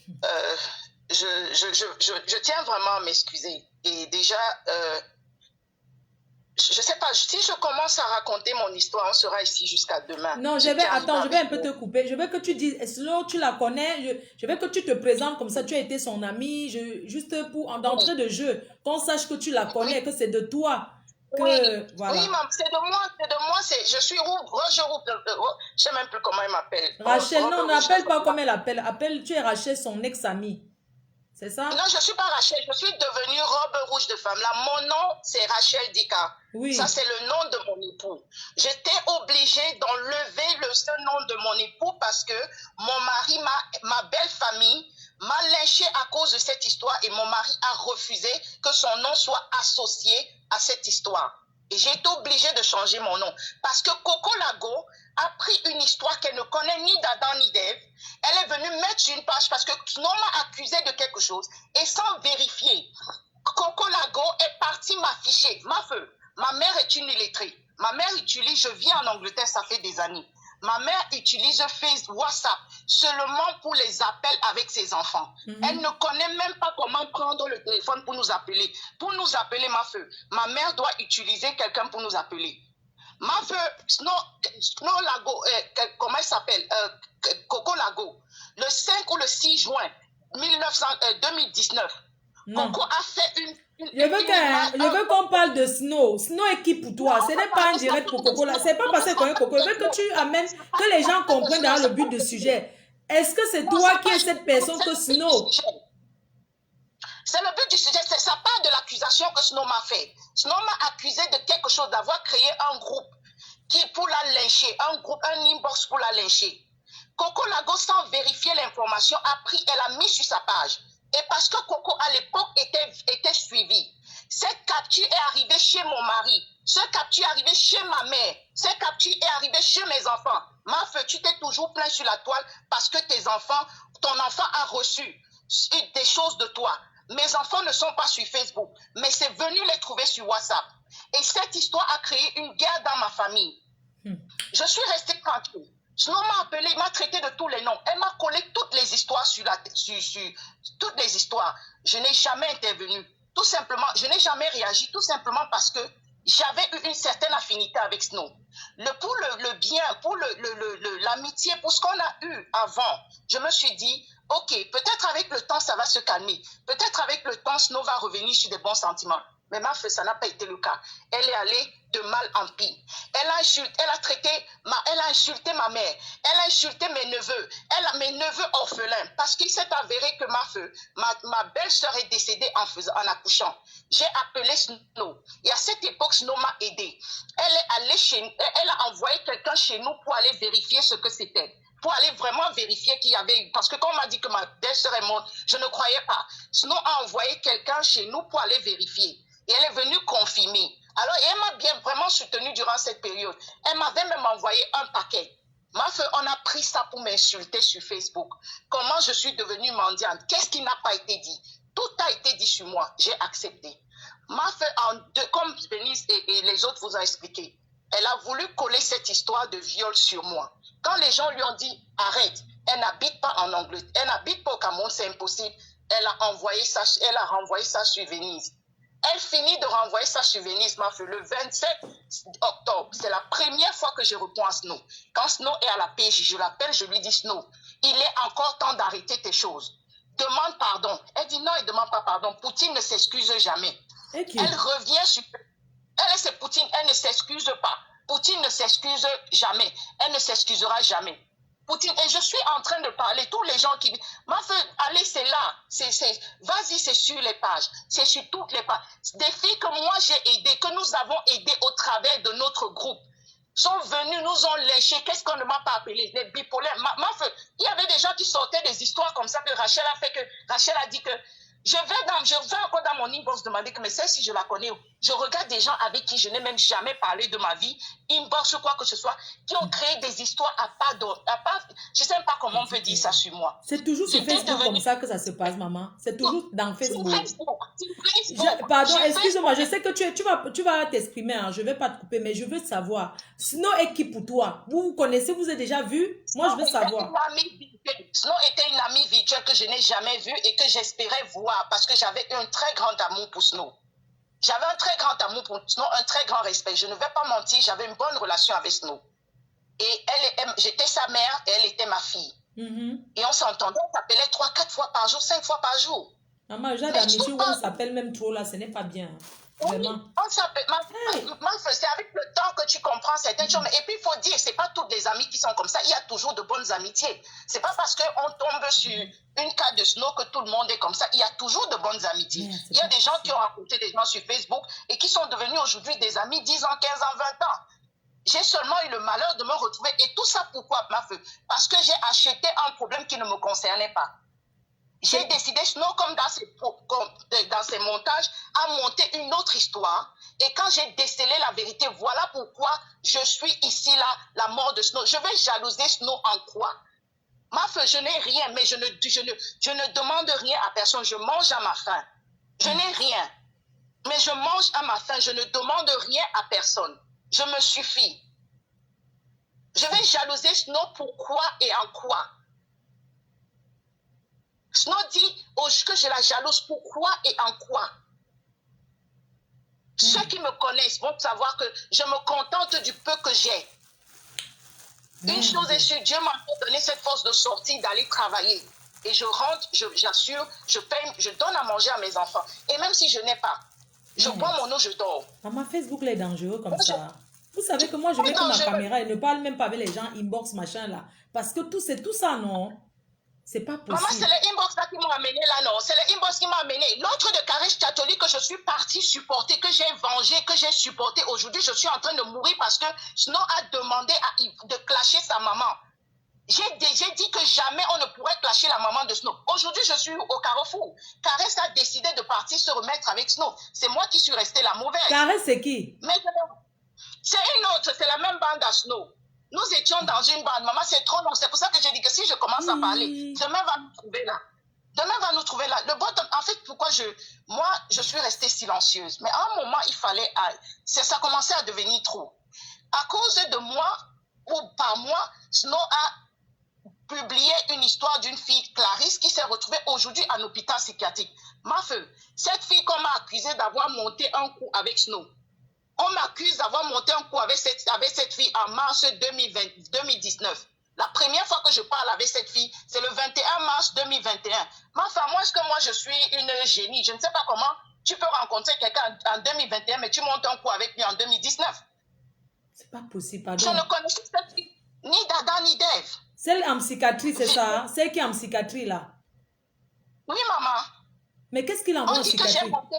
je tiens vraiment à m'excuser. Et déjà, je sais pas, si je commence à raconter mon histoire, on sera ici jusqu'à demain. Non, je vais un peu te couper. Je veux que tu dises, Snow, tu la connais. Je veux que tu te présentes comme ça, tu as été son amie, juste pour d'entrée de jeu, qu'on sache que tu la connais, que c'est de toi. Voilà. Oui, maman, c'est de moi, je suis je sais même plus comment elle m'appelle. Rachel, non, n'appelle pas comme elle appelle. Tu es Rachel, son ex-amie. C'est ça? Non, je ne suis pas Rachel, je suis devenue robe rouge de femme. Là, mon nom, c'est Rachel Dika. Oui. Ça, c'est le nom de mon époux. J'étais obligée d'enlever ce nom de mon époux parce que mon mari, ma belle famille, m'a lynché à cause de cette histoire et mon mari a refusé que son nom soit associé à cette histoire. Et j'ai été obligée de changer mon nom parce que Coco Lago a pris une histoire qu'elle ne connaît ni d'Adam ni d'Ève. Elle est venue mettre sur une page parce que Snow m'a accusé de quelque chose et sans vérifier. Coco Lago est partie m'afficher. Ma mère est une illettrée. Ma mère utilise, je vis en Angleterre, ça fait des années. Ma mère utilise Facebook, WhatsApp seulement pour les appels avec ses enfants. Elle ne connaît même pas comment prendre le téléphone pour nous appeler. Pour nous appeler, ma mère doit utiliser quelqu'un pour nous appeler. Snow Lago, comment elle s'appelle? Coco Lago. Le 5 ou le 6 juin 2019, Coco a fait une je veux qu'on parle de Snow. Snow est qui pour toi? Ce n'est pas un direct pour Coco. C'est pas parce qu'on est Coco. Je veux que tu amènes, que les gens comprennent dans le but du sujet. Est-ce que c'est toi qui es cette personne que Snow? C'est le but du sujet. Ça part de l'accusation que Snow m'a fait. Snow m'a accusé de quelque chose, d'avoir créé un groupe pour la lyncher, un inbox pour la lyncher. Coco Lago, sans vérifier l'information, elle a mis sur sa page. Et parce que Coco, à l'époque, était suivie, cette capture est arrivée chez mon mari. Cette capture est arrivée chez ma mère. Cette capture est arrivée chez mes enfants. Ma feu, tu t'es toujours plaint sur la toile parce que ton enfant a reçu des choses de toi. Mes enfants ne sont pas sur Facebook, mais c'est venu les trouver sur WhatsApp. Et cette histoire a créé une guerre dans ma famille. Je suis restée tranquille. Snow m'a appelé, il m'a traité de tous les noms. Elle m'a collé toutes les histoires toutes les histoires. Je n'ai jamais intervenu. Tout simplement, je n'ai jamais réagi, tout simplement parce que j'avais eu une certaine affinité avec Snow. Pour le bien, pour l'amitié, pour ce qu'on a eu avant, je me suis dit, ok, peut-être avec le temps, ça va se calmer. Peut-être avec le temps, Snow va revenir sur des bons sentiments. Mais ma fille, ça n'a pas été le cas. Elle est allée de mal en pire. Elle a insulté ma mère, elle a insulté mes neveux, mes neveux orphelins, parce qu'il s'est avéré que ma belle-sœur est décédée en accouchant. J'ai appelé Snow. Et à cette époque, Snow m'a aidé. Elle a envoyé quelqu'un chez nous pour aller vérifier ce que c'était. Pour aller vraiment vérifier qu'il y avait eu. Parce que quand on m'a dit que ma belle-sœur est morte, je ne croyais pas. Snow a envoyé quelqu'un chez nous pour aller vérifier. Et elle est venue confirmer. Alors, elle m'a bien vraiment soutenue durant cette période. Elle m'avait même envoyé un paquet. Ma fille, on a pris ça pour m'insulter sur Facebook. Comment je suis devenue mendiante? Qu'est-ce qui n'a pas été dit? Tout a été dit sur moi. J'ai accepté. Ma fille, comme Venise et les autres vous ont expliqué, elle a voulu coller cette histoire de viol sur moi. Quand les gens lui ont dit « Arrête, elle n'habite pas en Angleterre, elle n'habite pas au Cameroun, c'est impossible », elle a renvoyé ça sur Venise. Elle finit de renvoyer ça sur Venise, ma fille, le 27 octobre. C'est la première fois que je réponds à Snow. Quand Snow est à la PJ, je l'appelle, je lui dis « Snow, il est encore temps d'arrêter tes choses. Demande pardon. » Elle dit « Non, il ne demande pas pardon. Poutine ne s'excuse jamais. » Okay. Elle revient sur... Elle, c'est Poutine, elle ne s'excuse pas. Poutine ne s'excuse jamais. Elle ne s'excusera jamais. Poutine, et je suis en train de parler, tous les gens qui... Ma fille, allez, c'est là. Vas-y, c'est sur les pages. C'est sur toutes les pages. Des filles que moi j'ai aidées, que nous avons aidées au travers de notre groupe, sont venues, nous ont léchés. Qu'est-ce qu'on ne m'a pas appelé? Les bipolaires. Ma fille, il y avait des gens qui sortaient des histoires comme ça que Rachel a fait, que Rachel a dit que je vais encore dans mon inbox demander que mais celle-ci, je la connais. Je regarde des gens avec qui je n'ai même jamais parlé de ma vie, inbox ou quoi que ce soit, qui ont créé des histoires à part d'autres. Je ne sais pas comment on peut dire ça sur moi. C'est toujours sur Facebook comme ça que ça se passe, maman. C'est toujours dans Facebook. Pardon, excuse-moi, je sais que tu vas t'exprimer, hein. Je ne vais pas te couper, mais je veux savoir. Snow est qui pour toi? Vous vous connaissez, vous avez déjà vu? Moi, je veux savoir. Snow était une amie virtuelle que je n'ai jamais vue et que j'espérais voir parce que j'avais un très grand amour pour Snow. J'avais un très grand amour pour Snow, un très grand respect. Je ne vais pas mentir, j'avais une bonne relation avec Snow. Et j'étais sa mère et elle était ma fille. Et on s'entendait, on s'appelait 3-4 fois par jour, 5 fois par jour. Maman, j'ai d'amitié où on s'appelle même trop là, ce n'est pas bien. Oui, on s'appelle. C'est avec le temps que tu comprends certaines choses. Et puis, il faut dire, ce n'est pas toutes les amies qui sont comme ça. Il y a toujours de bonnes amitiés. Ce n'est pas parce qu'on tombe sur une carte de Snow que tout le monde est comme ça. Il y a toujours de bonnes amitiés. Il y a des gens qui ont rencontré des gens sur Facebook et qui sont devenus aujourd'hui des amis 10 ans, 15 ans, 20 ans. J'ai seulement eu le malheur de me retrouver. Et tout ça, pourquoi, ma fille? Parce que j'ai acheté un problème qui ne me concernait pas. J'ai décidé, Snow, comme dans ses montages, à monter une autre histoire. Et quand j'ai décelé la vérité, voilà pourquoi je suis ici, là, la mort de Snow. Je vais jalouser Snow en quoi? Ma fille, je n'ai rien, mais je ne demande rien à personne. Je mange à ma faim. Je n'ai rien. Mais je mange à ma faim. Je ne demande rien à personne. Je me suffis. Je vais jalouser Snow pourquoi et en quoi? Snow dit que je la jalouse pourquoi et en quoi. Ceux qui me connaissent vont savoir que je me contente du peu que j'ai. Une chose est sûre, Dieu m'a donné cette force de sortir, d'aller travailler. Et je rentre, j'assure, je paye, je donne à manger à mes enfants. Et même si je n'ai pas, je bois mon eau, je dors. Maman, Facebook est dangereux comme ça. Vous savez que moi, je mets ma caméra et ne parle même pas avec les gens inbox, machin là. Parce que c'est tout ça, non? C'est pas possible. Maman, c'est les inbox qui m'ont amené là, non? C'est les inbox qui m'ont amené. L'autre de Caris catholique que je suis partie supporter, que j'ai vengé, que j'ai supporté. Aujourd'hui, je suis en train de mourir parce que Snow a demandé de clasher sa maman. J'ai dit que jamais on ne pourrait clasher la maman de Snow. Aujourd'hui, je suis au carrefour. Caris a décidé de partir se remettre avec Snow. C'est moi qui suis restée la mauvaise. Caris, c'est qui? C'est une autre, c'est la même bande à Snow. Nous étions dans une bande. Maman, c'est trop long. C'est pour ça que j'ai dit que si je commence à parler, demain va nous trouver là. Demain va nous trouver là. Le bottom, en fait, pourquoi moi, je suis restée silencieuse. Mais à un moment, il fallait... Ça commençait à devenir trop. À cause de moi, ou par moi, Snow a publié une histoire d'une fille, Clarisse, qui s'est retrouvée aujourd'hui en hôpital psychiatrique. Ma fille, cette fille qu'on m'a accusée d'avoir monté un coup avec Snow. On m'accuse d'avoir monté un coup avec cette fille en mars 2019. La première fois que je parle avec cette fille, c'est le 21 mars 2021. Ma femme, moi, est-ce que moi, je suis une génie? Je ne sais pas comment Tu peux rencontrer quelqu'un en 2021, mais tu montes un coup avec lui en 2019. C'est pas possible, Je pardon. ne connaissais cette fille, ni Dada, ni Dave. Celle en psychiatrie, c'est ça? Hein? Celle qui est en psychiatrie, là. Oui, maman. Mais qu'est-ce qu'il envoie On en dit que j'ai psychiatrie? monté.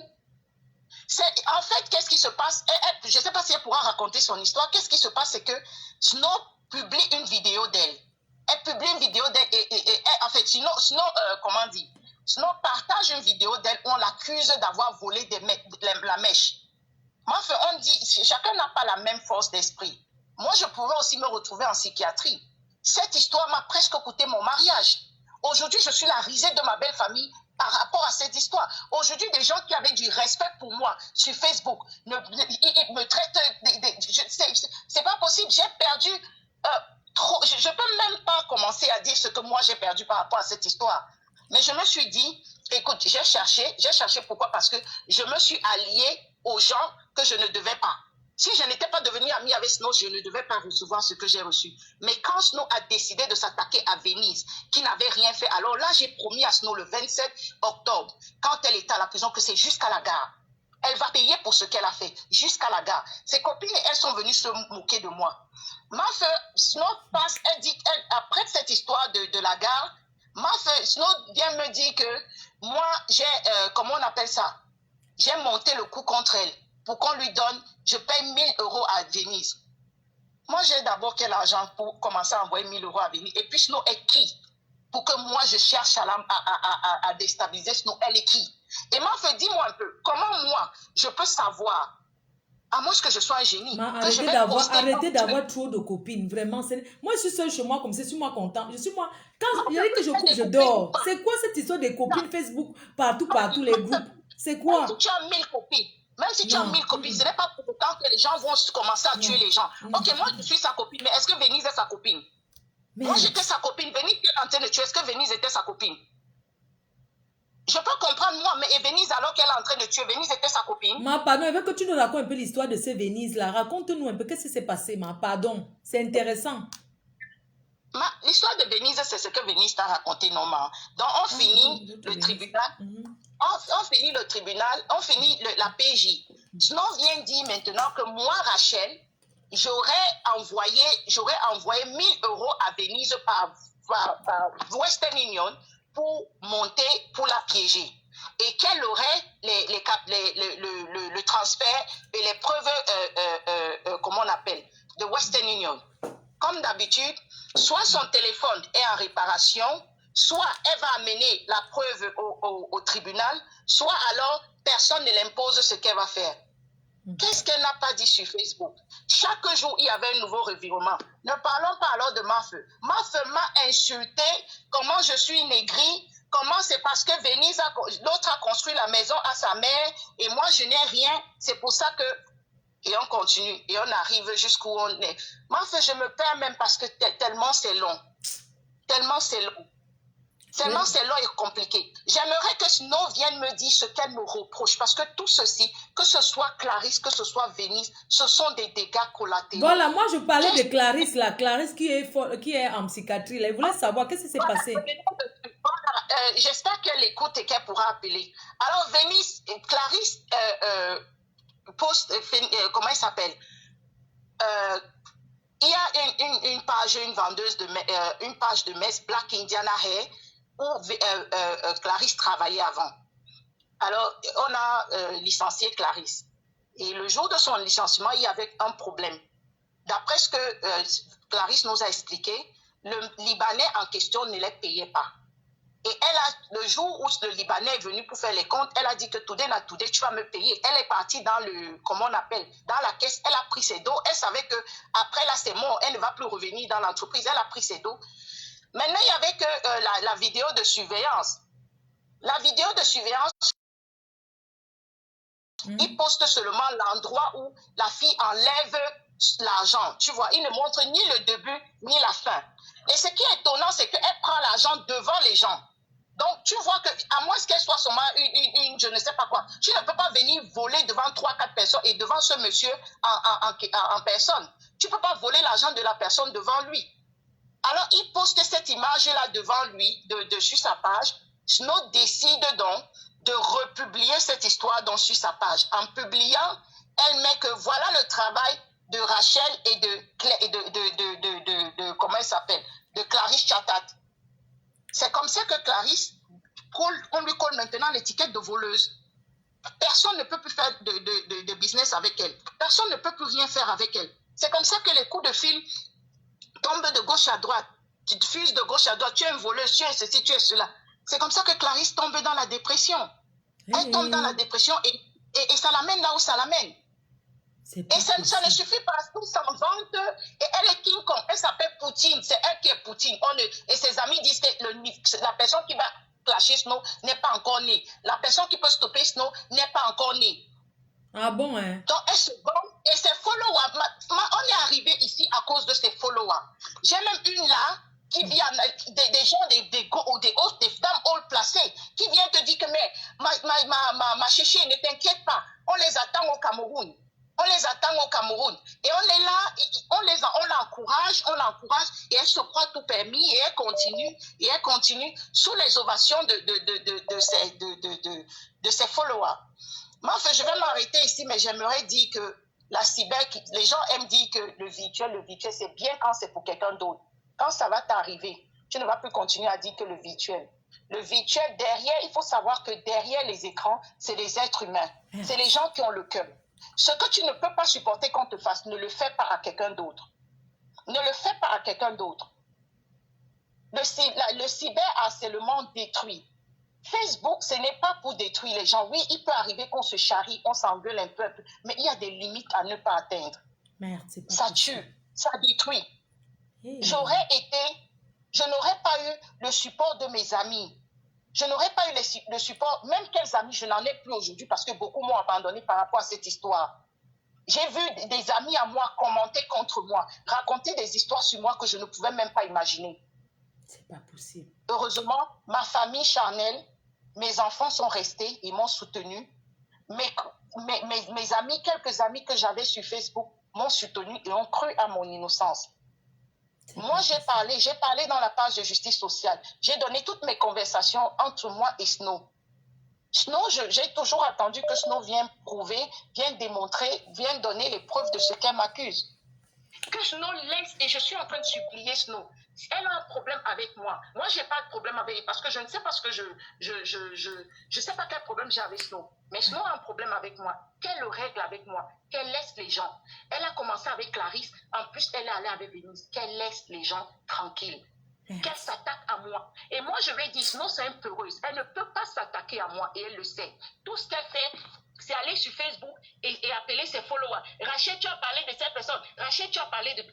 En fait, qu'est-ce qui se passe? Je ne sais pas si elle pourra raconter son histoire. Qu'est-ce qui se passe? C'est que Snow publie une vidéo d'elle. Elle publie une vidéo d'elle et en fait, Snow, comment dire? Snow partage une vidéo d'elle où on l'accuse d'avoir volé la mèche. Moi, on dit, chacun n'a pas la même force d'esprit. Moi, je pourrais aussi me retrouver en psychiatrie. Cette histoire m'a presque coûté mon mariage. Aujourd'hui, je suis la risée de ma belle famille par rapport à cette histoire. Aujourd'hui, des gens qui avaient du respect pour moi sur Facebook ils me traitent... C'est pas possible. J'ai perdu trop. Je peux même pas commencer à dire ce que moi j'ai perdu par rapport à cette histoire. Mais je me suis dit, écoute, j'ai cherché pourquoi? Parce que je me suis alliée aux gens que je ne devais pas. Si je n'étais pas devenue amie avec Snow, je ne devais pas recevoir ce que j'ai reçu. Mais quand Snow a décidé de s'attaquer à Venise, qui n'avait rien fait, alors là, j'ai promis à Snow le 27 octobre, quand elle était à la prison, que c'est jusqu'à la gare. Elle va payer pour ce qu'elle a fait, jusqu'à la gare. Ses copines, elles sont venues se moquer de moi. Ma soeur, Snow passe, elle dit, après cette histoire de la gare, ma soeur, Snow vient me dire que moi, j'ai, comment on appelle ça? J'ai monté le coup contre elle pour qu'on lui donne, je paye 1 000 € à Venise. Moi, j'ai d'abord quel argent pour commencer à envoyer 1 000 € à Venise? Et puis Snow est qui? Pour que moi, je cherche à déstabiliser Snow, elle est qui? Et moi, dis-moi un peu, comment moi, je peux savoir, à moins que je sois un génie, arrêtez d'avoir trop de copines, vraiment. Moi, je suis seule chez moi, comme ça, je suis moi content. Je suis moi, quand il y a que je coupe, je dors. C'est quoi cette histoire des copines Facebook, partout, les groupes? C'est quoi? Même si tu as 1000 copines, même si tu as 1000 copines, ce n'est pas pour autant que les gens vont commencer à tuer les gens. Ok, moi, je suis sa copine, mais est-ce que Venise est sa copine? Moi, j'étais sa copine. Venise était en train de tuer. Est-ce que Venise était sa copine? Je peux comprendre, moi, mais Venise, alors qu'elle est en train de tuer, Venise était sa copine. Pardon, je veux que tu nous racontes un peu l'histoire de ces Venise-là. Raconte-nous un peu, qu'est-ce qui s'est passé, pardon. C'est intéressant. L'histoire de Venise, c'est ce que Venise t'a raconté, normalement. Donc, on finit le tribunal. On finit le tribunal, on finit la PJ. Snow vient dire maintenant que moi, Rachel, j'aurais envoyé 1 000 € à Venise par Western Union pour monter, pour la piéger. Et qu'elle aurait le transfert et les preuves, comment on appelle, de Western Union. Comme d'habitude, soit son téléphone est en réparation, soit elle va amener la preuve au tribunal, soit alors personne ne l'impose ce qu'elle va faire. Qu'est-ce qu'elle n'a pas dit sur Facebook? Chaque jour, il y avait un nouveau revirement. Ne parlons pas alors de Mafeu. Mafeu m'a insulté, comment je suis négrie, comment c'est parce que Venise, l'autre a construit la maison à sa mère et moi je n'ai rien. C'est pour ça que... Et on continue et on arrive jusqu'où on est. Mafeu, je me perds même parce que tellement c'est long. Tellement c'est long. Tellement c'est long et compliqué. J'aimerais que Snow vienne me dire ce qu'elle me reproche. Parce que tout ceci, que ce soit Clarisse, que ce soit Venise, ce sont des dégâts collatéraux. Voilà, moi je parlais de Clarisse là. Clarisse qui est en psychiatrie là. Elle voulait savoir qu'est-ce qui s'est passé. J'espère qu'elle écoute et qu'elle pourra appeler. Alors Venise, Clarisse poste, comment elle s'appelle? Il y a une page, une vendeuse une page de messe Black Indiana Hair où Clarisse travaillait avant. Alors, on a licencié Clarisse. Et le jour de son licenciement, il y avait un problème. D'après ce que Clarisse nous a expliqué, le Libanais en question ne les payait pas. Et le jour où le Libanais est venu pour faire les comptes, elle a dit que today, tu vas me payer. Elle est partie dans comment on appelle, dans la caisse. Elle a pris ses dos. Elle savait que après là, c'est mort. Elle ne va plus revenir dans l'entreprise. Elle a pris ses dos. Maintenant, il n'y avait que la vidéo de surveillance. La vidéo de surveillance, il poste seulement l'endroit où la fille enlève l'argent. Tu vois, il ne montre ni le début, ni la fin. Et ce qui est étonnant, c'est qu'elle prend l'argent devant les gens. Donc, tu vois que, à moins qu'elle soit seulement une je ne sais pas quoi, tu ne peux pas venir voler devant 3-4 personnes et devant ce monsieur en personne. Tu ne peux pas voler l'argent de la personne devant lui. Alors, il poste cette image-là devant lui, sur sa page. Snow décide donc de republier cette histoire donc, sur sa page. En publiant, elle met que voilà le travail de Rachel et comment elle s'appelle, de Clarisse Chatat. C'est comme ça que Clarisse, on lui colle maintenant l'étiquette de voleuse. Personne ne peut plus faire de business avec elle. Personne ne peut plus rien faire avec elle. C'est comme ça que les coups de fil tombent de gauche à droite. Tu te fuses de gauche à droite, tu es une voleuse, tu es ceci, tu es cela. C'est comme ça que Clarisse tombe dans la dépression. Elle tombe dans la dépression et ça l'amène là où ça l'amène. Et ça ne suffit pas, parce qu'on s'en vante, et elle est King Kong, elle s'appelle Poutine, c'est elle qui est Poutine. Et ses amis disent que la personne qui va clasher Snow n'est pas encore née. La personne qui peut stopper Snow n'est pas encore née. Ah bon, hein? Donc elle se bombe, et ses followers, on est arrivé ici à cause de ses followers. J'ai même une là, qui vient, des gens, des femmes haut placées, qui viennent te dire que mais ma chéchée, ne t'inquiète pas, on les attend au Cameroun. On les attend au Cameroun. Et on est là, on l'encourage, et elle se croit tout permis, et elle continue sous les ovations de ses followers. Mais enfin, je vais m'arrêter ici, mais j'aimerais dire que la cyber, les gens aiment dire que le virtuel, c'est bien quand c'est pour quelqu'un d'autre. Quand ça va t'arriver, tu ne vas plus continuer à dire que le virtuel. Le virtuel, derrière, il faut savoir que derrière les écrans, c'est les êtres humains. C'est les gens qui ont le cœur. Ce que tu ne peux pas supporter qu'on te fasse, ne le fais pas à quelqu'un d'autre. Ne le fais pas à quelqu'un d'autre. Le cyberharcèlement détruit. Facebook, ce n'est pas pour détruire les gens. Oui, il peut arriver qu'on se charrie, on s'engueule un peu, mais il y a des limites à ne pas atteindre. Merde, ça tue, ça détruit. Je n'aurais pas eu le support de mes amis. Je n'aurais pas eu le support, même quels amis, je n'en ai plus aujourd'hui parce que beaucoup m'ont abandonné par rapport à cette histoire. J'ai vu des amis à moi commenter contre moi, raconter des histoires sur moi que je ne pouvais même pas imaginer. C'est pas possible. Heureusement, ma famille charnelle, mes enfants sont restés, ils m'ont soutenu. Mes amis, quelques amis que j'avais sur Facebook m'ont soutenu et ont cru à mon innocence. Moi, j'ai parlé dans la page de justice sociale. J'ai donné toutes mes conversations entre moi et Snow. Snow, j'ai toujours attendu que Snow vienne prouver, vienne démontrer, vienne donner les preuves de ce qu'elle m'accuse. Que Snow laisse, et je suis en train de supplier Snow. Elle a un problème avec moi. Moi, je n'ai pas de problème avec elle parce que je ne sais pas je sais pas quel problème j'ai avec Snow. Mais Snow a un problème avec moi. Qu'elle le règle avec moi. Qu'elle laisse les gens. Elle a commencé avec Clarisse. En plus, elle est allée avec Venise. Qu'elle laisse les gens tranquilles. Qu'elle s'attaque à moi. Et moi, je vais dire, Snow, c'est une peureuse. Elle ne peut pas s'attaquer à moi et elle le sait. Tout ce qu'elle fait, c'est aller sur Facebook et appeler ses followers. Rachel, tu as parlé de cette personne. Rachel, tu as parlé de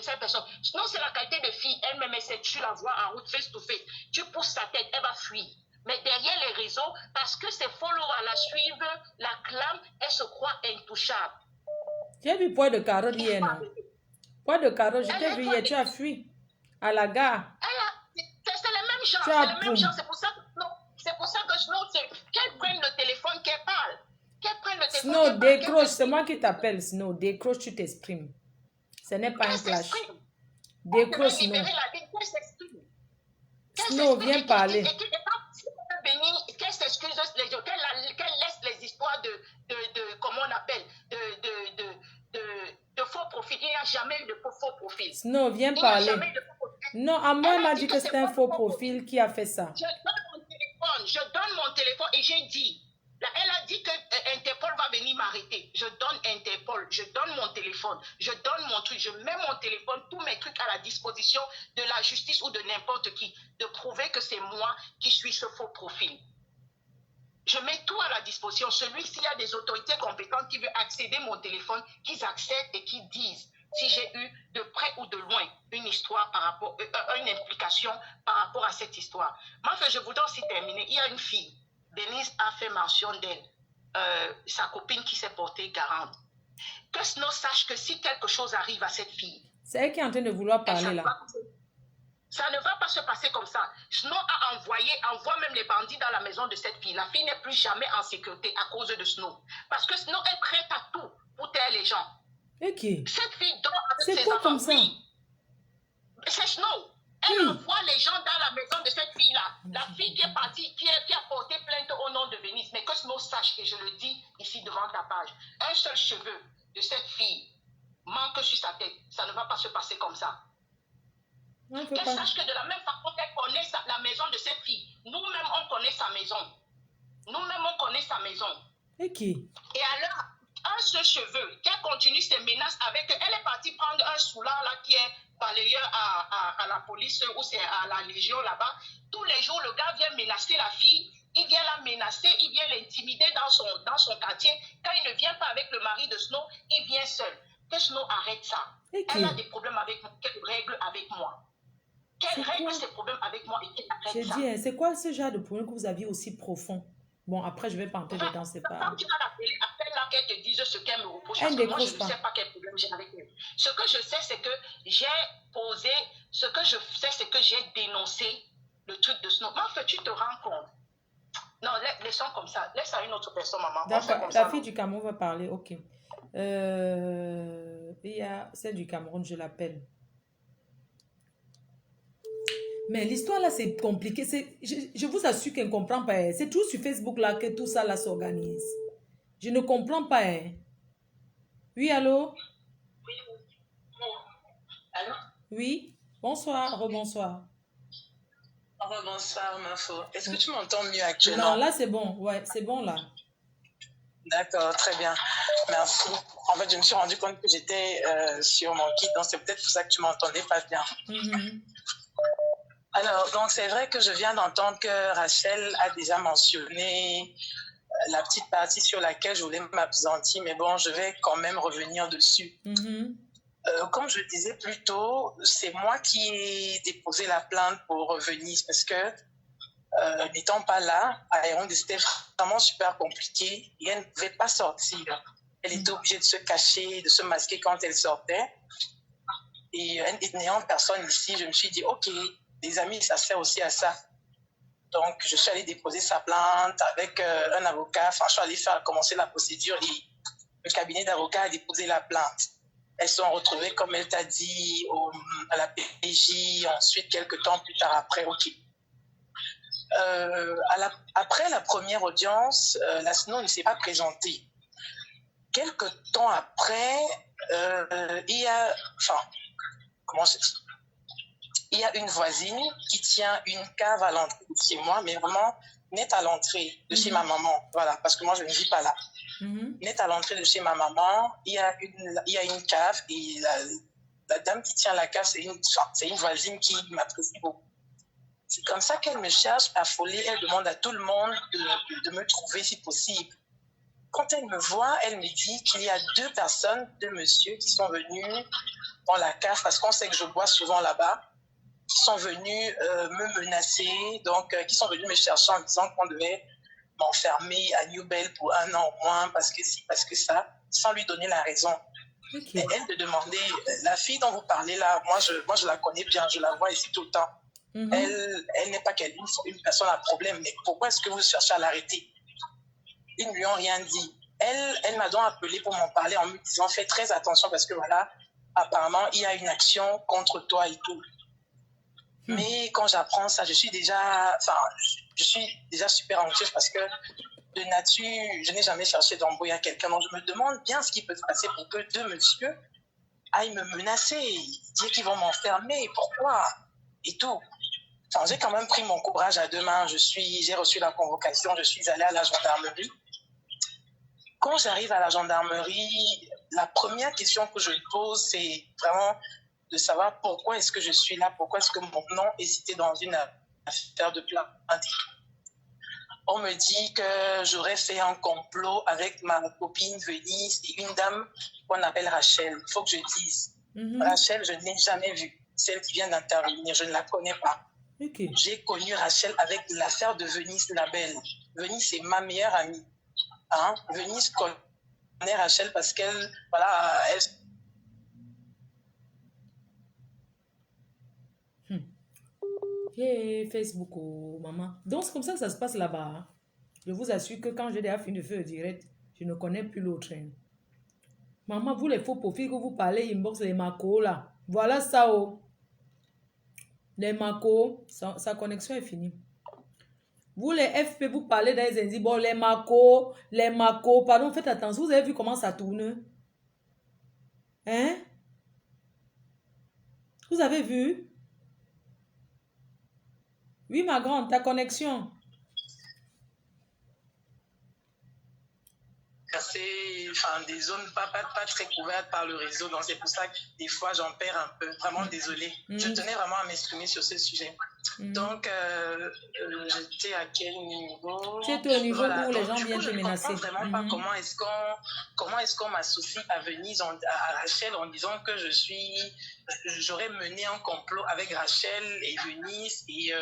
cette personne. Sinon, c'est la qualité de fille. Elle-même, tu la vois en route face to face. Tu pousses sa tête, elle va fuir. Mais derrière les réseaux, parce que ses followers la suivent, la clament, elle se croit intouchable. J'ai vu Poids de Carotte hier, non? Poids de Carotte, je t'ai vu hier, tu as fui à la gare. C'est les mêmes gens, c'est les mêmes gens. C'est pour ça que Snow, qu'elle prenne le téléphone, qu'elle parle. Snow, décroche, c'est moi qui t'appelle, Snow. Décroche, tu t'exprimes. Ce n'est pas un clash. Décroche, Snow. Snow, viens parler. Qu'elle s'excuse, qu'elle laisse les histoires comment on appelle, de faux profil. Il n'y a jamais eu de faux profil. Snow, viens parler. Non, à moi, elle m'a dit que c'était un faux profil qui a fait ça. Je donne mon téléphone et j'ai dit, elle a dit que Interpol va venir m'arrêter. Je donne Interpol, je donne mon téléphone, je donne mon truc, je mets mon téléphone, tous mes trucs à la disposition de la justice ou de n'importe qui, de prouver que c'est moi qui suis ce faux profil. Je mets tout à la disposition. S'il y a des autorités compétentes qui veulent accéder à mon téléphone, qu'ils acceptent et qu'ils disent si j'ai eu de près ou de loin une histoire par rapport, une implication par rapport à cette histoire. Moi, je voudrais aussi terminer. Il y a une fille, Denise a fait mention d'elle, sa copine qui s'est portée garante. Que Snow sache que si quelque chose arrive à cette fille, c'est elle qui est en train de vouloir parler là. Ça ne va pas se passer comme ça. Snow envoie même les bandits dans la maison de cette fille. La fille n'est plus jamais en sécurité à cause de Snow. Parce que Snow est prête à tout pour taire les gens. Okay. Cette fille dort avec ses enfants. Comme ça? Oui. C'est Snow. Elle envoie les gens dans la maison de cette fille-là. La fille qui est partie, qui a porté plainte au nom de Venise. Mais que Snow sache, et je le dis ici devant ta page, un seul cheveu de cette fille manque sur sa tête. Ça ne va pas se passer comme ça. Qu'elle sache que de la même façon qu'elle connaît la maison de cette fille, nous-mêmes, on connaît sa maison. Nous-mêmes, on connaît sa maison. Ok. Et alors, un seul cheveu, qu'elle continue ses menaces avec... Elle est partie prendre un soulard là qui est balayeur à la police ou c'est à la Légion là-bas. Tous les jours, le gars vient menacer la fille. Il vient la menacer, il vient l'intimider dans son quartier. Quand il ne vient pas avec le mari de Snow, il vient seul. Que Snow arrête ça. Okay. Elle a des problèmes avec moi. Qu'elle règle avec moi. Qu'elle règle ses problèmes avec moi et qu'elle arrête ça. J'ai dit, c'est quoi ce genre de problème que vous aviez aussi profond? Bon, après, je vais pas entrer dedans, c'est pas... Quand tu vas l'appeler, appelle-la qu'elle te dise ce qu'elle me reproche. Elle Parce que moi, je décroche ne pas. sais pas quel problème j'ai avec elle. Ce que je sais, c'est que j'ai posé... Ce que je sais, c'est que j'ai dénoncé le truc de Snow. Mais en fait, tu te rends compte. Non, laissons comme ça. Laisse à une autre personne, maman. D'accord, la fille du Cameroun va parler, ok. Il y a celle du Cameroun, je l'appelle. Mais l'histoire là, c'est compliqué. Je vous assure qu'elle ne comprend pas. C'est tout sur Facebook là que tout ça là s'organise. Je ne comprends pas. Oui, allô? Oui. Allô? Oui, bonsoir, rebonsoir. Bonsoir, Mafo. Est-ce que tu m'entends mieux actuellement? Non, là c'est bon. Ouais, c'est bon là. D'accord, très bien. Merci. En fait, je me suis rendu compte que j'étais sur mon kit, donc c'est peut-être pour ça que tu m'entendais pas bien. Alors, donc c'est vrai que je viens d'entendre que Rachel a déjà mentionné la petite partie sur laquelle je voulais m'appesantir, mais bon, je vais quand même revenir dessus. Comme je le disais plus tôt, c'est moi qui ai déposé la plainte pour Venise parce que n'étant pas là, à Yaoundé, c'était vraiment super compliqué et elle ne pouvait pas sortir. Elle était obligée de se cacher, de se masquer quand elle sortait. Et n'ayant personne ici, je me suis dit, ok, les amis, ça sert aussi à ça. Donc, je suis allée déposer sa plainte avec un avocat. Enfin, je suis allée commencer la procédure et le cabinet d'avocats a déposé la plainte. Elles sont retrouvées, comme elle t'a dit, à la PJ, ensuite, quelques temps plus tard après, ok. Après la première audience, la Snow ne s'est pas présentée. Quelques temps après, il y a... Enfin, comment c'est... Il y a une voisine qui tient une cave à l'entrée de chez moi, mais vraiment nette à l'entrée de chez ma maman. Voilà, parce que moi, je ne vis pas là. Nette à l'entrée de chez ma maman, il y a une cave et la dame qui tient la cave, c'est une voisine qui m'apprécie beaucoup. C'est comme ça qu'elle me cherche affolée. Elle demande à tout le monde de me trouver si possible. Quand elle me voit, elle me dit qu'il y a deux personnes, deux messieurs qui sont venus dans la cave parce qu'on sait que je bois souvent là-bas, qui sont venus me menacer, donc qui sont venus me chercher en disant qu'on devait m'enfermer à New Bell pour 1 an au moins, parce que si, parce que ça, sans lui donner la raison. Okay. Et elle me demandait, la fille dont vous parlez là, moi je la connais bien, je la vois ici tout le temps. Elle n'est pas une personne à problème, mais pourquoi est-ce que vous cherchez à l'arrêter? Ils ne lui ont rien dit. Elle m'a donc appelé pour m'en parler en me disant, fais très attention parce que voilà, apparemment, il y a une action contre toi et tout. Mais quand j'apprends ça, je suis déjà super anxieuse parce que de nature, je n'ai jamais cherché d'embrouiller à quelqu'un. Donc je me demande bien ce qui peut se passer pour que deux messieurs aillent me menacer, dire qu'ils vont m'enfermer, pourquoi et tout. Enfin, j'ai quand même pris mon courage à deux mains. J'ai reçu la convocation, je suis allée à la gendarmerie. Quand j'arrive à la gendarmerie, la première question que je pose, c'est vraiment de savoir pourquoi est-ce que je suis là, pourquoi est-ce que mon nom est cité dans une affaire de plainte. On me dit que j'aurais fait un complot avec ma copine Venise et une dame qu'on appelle Rachel. Il faut que je dise. Rachel, je ne l'ai jamais vue. Celle qui vient d'intervenir, je ne la connais pas. Okay. J'ai connu Rachel avec l'affaire de Venise la Belle. Venise, c'est ma meilleure amie. Hein? Venise connaît Rachel parce qu'elle, voilà, elle... Hey, Facebook, oh, maman. Donc, c'est comme ça que ça se passe là-bas. Hein? Je vous assure que quand j'ai déjà fini de faire le direct, je ne connais plus l'autre. Hein. Maman, vous les faux profils que vous parlez, inbox, les macos, là. Voilà ça, oh. Les Mako, sa connexion est finie. Vous, les FP, vous parlez dans les bon, les Mako, pardon, faites attention, vous avez vu comment ça tourne? Hein? Vous avez vu? Oui, ma grande, ta connexion. Enfin, des zones pas très couvertes par le réseau, donc c'est pour ça que des fois j'en perds un peu. Vraiment désolée. Je tenais vraiment à m'exprimer sur ce sujet. Donc, j'étais à quel niveau? Tu étais au niveau voilà, où les donc, gens viennent te menacer. Je ne comprends vraiment pas comment est-ce qu'on m'associe à Venise, à Rachel, en disant que j'aurais mené un complot avec Rachel et Venise et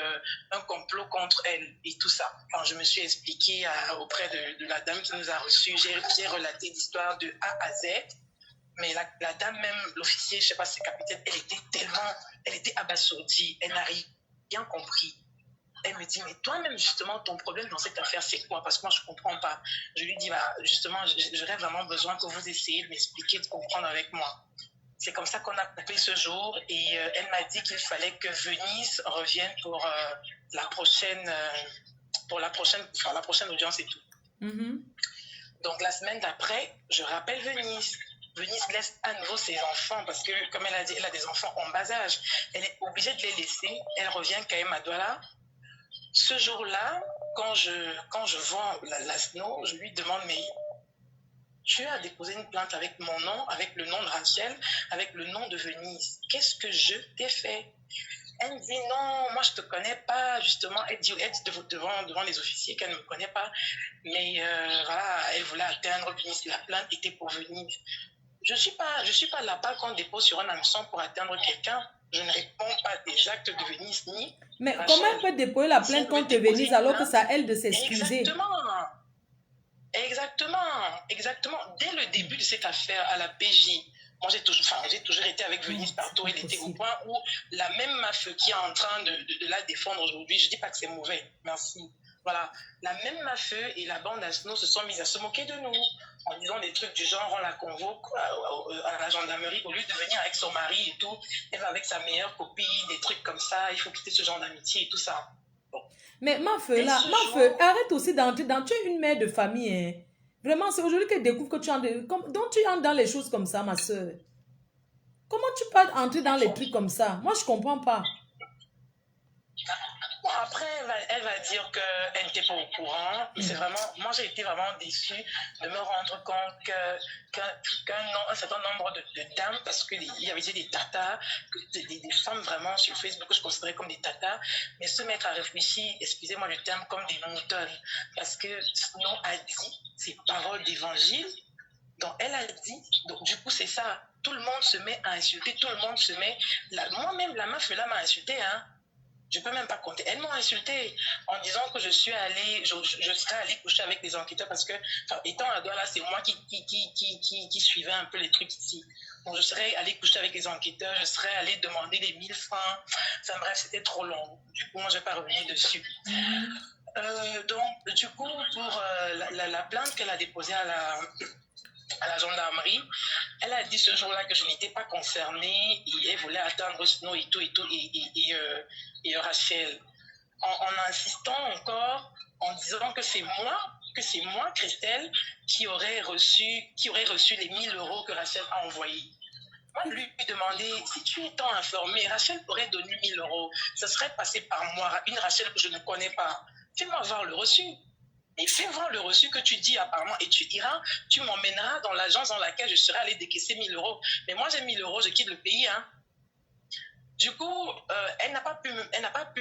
un complot contre elle et tout ça. Quand je me suis expliquée auprès de la dame qui nous a reçus, j'ai relaté l'histoire de A à Z. Mais la dame même, l'officier, je ne sais pas si c'est capitaine, elle était abasourdie, elle n'a rien compris. Elle me dit, mais toi-même, justement, ton problème dans cette affaire, c'est quoi? Parce que moi, je ne comprends pas. Je lui dis, bah, justement, j'aurais vraiment besoin que vous essayiez de m'expliquer, de comprendre avec moi. C'est comme ça qu'on a coupé ce jour et elle m'a dit qu'il fallait que Venise revienne pour la prochaine audience et tout. Donc, la semaine d'après, je rappelle Venise. Venise laisse à nouveau ses enfants parce que, comme elle a dit, elle a des enfants en bas âge. Elle est obligée de les laisser. Elle revient quand même à Douala. Ce jour-là, quand je vois la SNO, je lui demande, mais tu as déposé une plainte avec mon nom, avec le nom de Rachel, avec le nom de Venise. Qu'est-ce que je t'ai fait? Elle me dit, non, moi je ne te connais pas, justement. Elle dit devant les officiers qu'elle ne me connaît pas. Mais voilà, elle voulait atteindre Venise. La plainte était pour Venise. Je suis pas là-bas qu'on dépose sur un hameçon pour atteindre quelqu'un. Je ne réponds pas des actes de Venise ni. Mais Rachel, comment elle peut déposer la plainte contre Venise alors que c'est à elle de s'excuser? Exactement. Dès le début de cette affaire à la PJ, moi j'ai toujours été avec Venise partout. Elle était au point où la même MAFE qui est en train de la défendre aujourd'hui, je ne dis pas que c'est mauvais, merci. Voilà, la même MAFE et la bande Asno se sont mises à se moquer de nous en disant des trucs du genre, on la convoque à la gendarmerie au lieu de venir avec son mari et tout, elle va avec sa meilleure copine, des trucs comme ça, il faut quitter ce genre d'amitié et tout ça. Bon. Mais Mafeu, arrête aussi d'entrer dans... Tu es une mère de famille, hein. Vraiment, c'est aujourd'hui qu'elle découvre que tu entres dans les choses comme ça, ma soeur. Comment tu peux entrer dans les trucs comme ça? Moi, je comprends pas. Bon, après, elle va dire qu'elle n'était pas au courant. C'est vraiment, moi, j'ai été vraiment déçue de me rendre compte qu'un certain nombre de dames, parce qu'il y avait des tatas, des femmes vraiment sur Facebook que je considérais comme des tatas, mais se mettre à réfléchir, excusez-moi le terme, comme des moutons. Parce que Snow a dit ces paroles d'évangile. Donc, elle a dit, donc du coup, c'est ça. Tout le monde se met à insulter, tout le monde se met... Moi-même, la meuf là m'a insulté, hein. Je ne peux même pas compter. Elles m'ont insulté en disant que je serais allée coucher avec les enquêteurs parce que, étant à Douala, c'est moi qui suivais un peu les trucs ici. Donc, je serais allée coucher avec les enquêteurs, je serais allée demander les 1000 francs. Enfin, bref, c'était trop long. Du coup, moi, je ne vais pas revenir dessus. Donc, du coup, pour la plainte qu'elle a déposée à la gendarmerie, elle a dit ce jour-là que je n'étais pas concernée et elle voulait attendre Snow et tout et Rachel en insistant encore en disant que c'est moi Christelle qui aurait reçu les 1000 € que Rachel a envoyés. Moi, lui demander si tu es tant informé, Rachel aurait donné 1000 €, ça serait passé par moi, une Rachel que je ne connais pas. Fais-moi voir le reçu. Et fais voir le reçu que tu dis apparemment et tu iras, tu m'emmèneras dans l'agence dans laquelle je serai allée décaisser 1000 €. Mais moi j'ai 1000 €, je quitte le pays. Hein. Du coup, elle n'a pas pu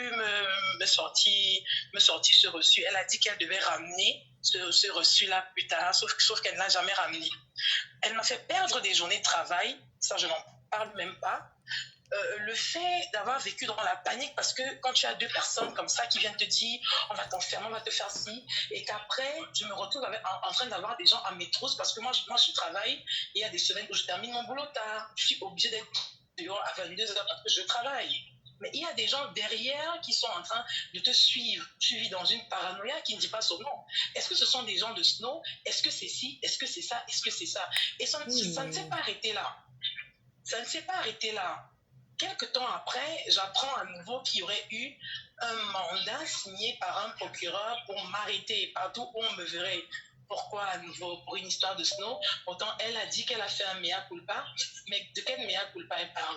me sortir ce reçu. Elle a dit qu'elle devait ramener ce reçu-là plus tard, sauf qu'elle ne l'a jamais ramené. Elle m'a fait perdre des journées de travail, ça je n'en parle même pas. Le fait d'avoir vécu dans la panique, parce que quand tu as deux personnes comme ça qui viennent te dire on va t'enfermer, on va te faire ci, et qu'après je me retrouve en train d'avoir des gens à mes trousses, parce que moi je travaille et il y a des semaines où je termine mon boulot tard, je suis obligée d'être dehors à 22h parce que je travaille. Mais il y a des gens derrière qui sont en train de te suivre. Tu vis dans une paranoïa qui ne dit pas son nom. Est-ce que ce sont des gens de Snow? Est-ce que c'est ci? Est-ce que c'est ça? Est-ce que c'est ça? Et ça ne s'est pas arrêté là. Ça ne s'est pas arrêté là. quelques temps après, j'apprends à nouveau qu'il y aurait eu un mandat signé par un procureur pour m'arrêter partout où on me verrait. Pourquoi à nouveau? Pour une histoire de Snow. Pourtant, elle a dit qu'elle a fait un mea culpa. Mais de quel mea culpa elle parle?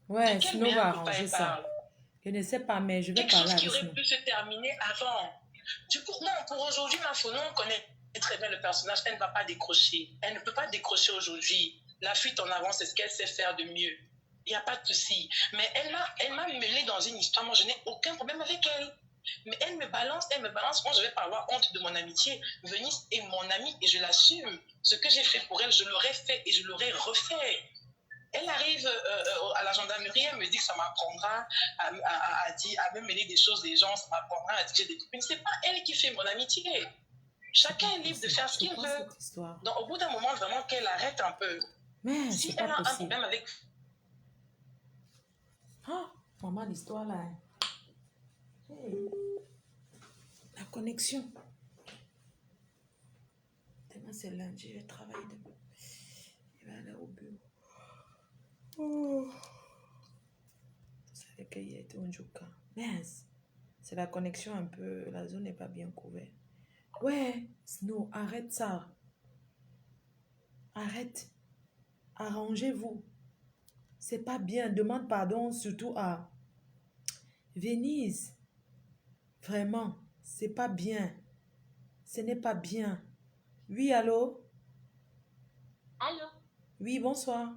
Ouais, De quel Snow va mea culpa arranger elle ça. parle? Je ne sais pas, mais je vais Quelque parler chose qui avec aurait Snow. pu se terminer avant. Du coup, non, pour aujourd'hui, ma Fono, on connaît très bien le personnage. Elle ne va pas décrocher. Elle ne peut pas décrocher aujourd'hui. La fuite en avant, c'est ce qu'elle sait faire de mieux. Il n'y a pas de souci. Mais elle m'a mêlée dans une histoire. Moi, je n'ai aucun problème avec elle. Mais elle me balance. Moi, je ne vais pas avoir honte de mon amitié. Venise est mon amie et je l'assume. Ce que j'ai fait pour elle, je l'aurais fait et je l'aurais refait. Elle arrive à la gendarmerie, elle me dit que ça m'apprendra à me mêler des choses des gens, ça m'apprendra à dire que j'ai des copines. C'est pas elle qui fait mon amitié. Chacun est libre de faire ce qu'il veut. Donc, au bout d'un moment, vraiment qu'elle arrête un peu. Mais Si c'est elle pas a un possible. problème avec... Ah, maman, l'histoire là. Hey. La connexion. Demain, c'est lundi, je vais travailler demain. Je vais aller au bureau. Oh. Vous savez qu'il y a été un joker. Mince. C'est la connexion un peu. La zone n'est pas bien couverte. Ouais, Snow, arrête ça. Arrête. Arrangez-vous. C'est pas bien. Demande pardon surtout à Venise. Vraiment, c'est pas bien. Ce n'est pas bien. Oui, allô? Allô? Oui, bonsoir.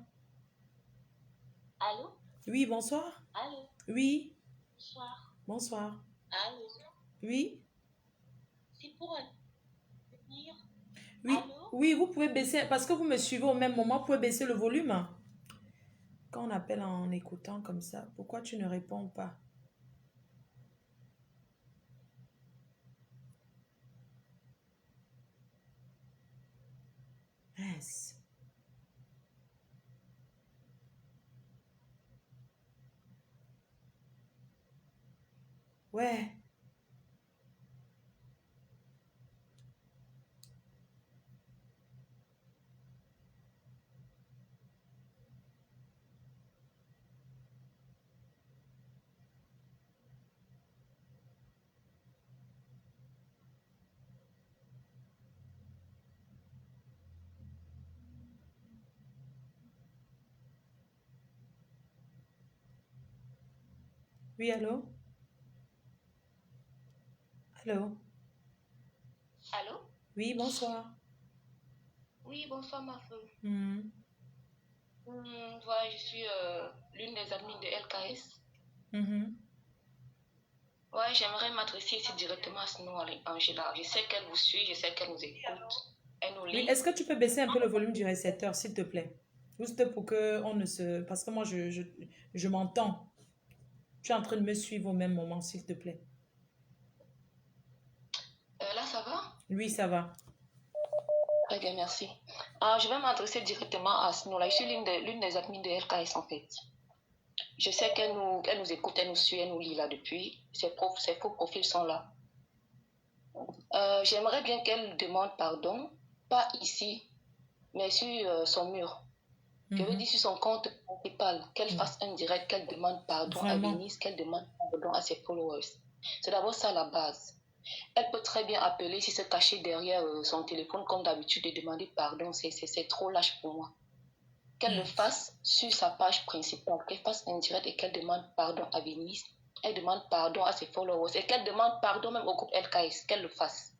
Allô? Oui, bonsoir. Allô? Oui, Bonsoir. bonsoir. Allô? Oui, C'est pour venir. oui, Allô? oui, vous pouvez baisser, parce que vous me suivez au même moment, vous pouvez baisser le volume. Quand on appelle en écoutant comme ça, pourquoi tu ne réponds pas? Mince. Ouais. Oui, allô? Allô? Allô? Oui, bonsoir. Oui, bonsoir ma fille. Mhm. Voilà, je suis l'une des admins de LKS. Mhm. Ouais, j'aimerais m'adresser ici directement à Snow Angela. Je sais qu'elle vous suit, je sais qu'elle nous écoute. Elle nous Oui, lit. est-ce que tu peux baisser un peu le volume du récepteur, s'il te plaît? Juste pour que on ne se... Parce que moi, je m'entends. Tu es en train de me suivre au même moment, s'il te plaît. Là, ça va? Oui, ça va. Très bien, merci. Je vais m'adresser directement à Snow. Là, je suis l'une des admins de LKS en fait. Je sais qu'elle nous écoute, elle nous suit, elle nous lit là depuis. Ses faux profils sont là. J'aimerais bien qu'elle demande pardon, pas ici, mais sur son mur. Je veux dire sur son compte principal, qu'elle fasse un direct, qu'elle demande pardon Vraiment. à Venise, qu'elle demande pardon à ses followers. C'est d'abord ça la base. Elle peut très bien appeler si se cacher derrière son téléphone comme d'habitude et demander pardon. C'est trop lâche pour moi. Qu'elle le fasse sur sa page principale, qu'elle fasse un direct et qu'elle demande pardon à Venise. Elle demande pardon à ses followers et qu'elle demande pardon même au groupe LKS, qu'elle le fasse.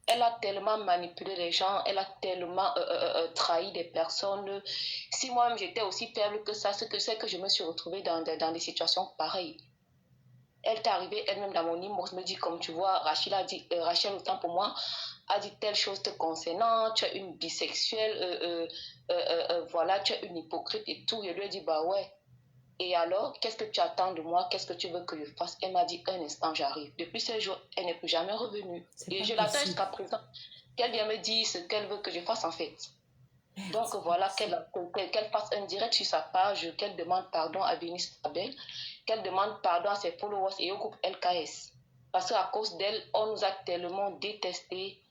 Elle a tellement manipulé les gens, elle a tellement trahi des personnes. Si moi-même j'étais aussi faible que ça, c'est que je me suis retrouvée dans des situations pareilles. Elle est arrivée elle-même dans mon inbox, me dit comme tu vois, Rachel, autant pour moi, a dit telle chose te concernant, tu es une bisexuelle, voilà, tu es une hypocrite et tout. Je lui ai dit, bah ouais. Et alors, qu'est-ce que tu attends de moi? Qu'est-ce que tu veux que je fasse? Elle m'a dit, un instant, j'arrive. Depuis ce jour, elle n'est plus jamais revenue. Et je l'attends jusqu'à présent qu'elle vienne me dire ce qu'elle veut que je fasse en fait. Donc voilà, qu'elle fasse un direct sur sa page, qu'elle demande pardon à Venise Abel, qu'elle demande pardon à ses followers et au groupe LKS. Parce qu'à cause d'elle, on nous a tellement détestés,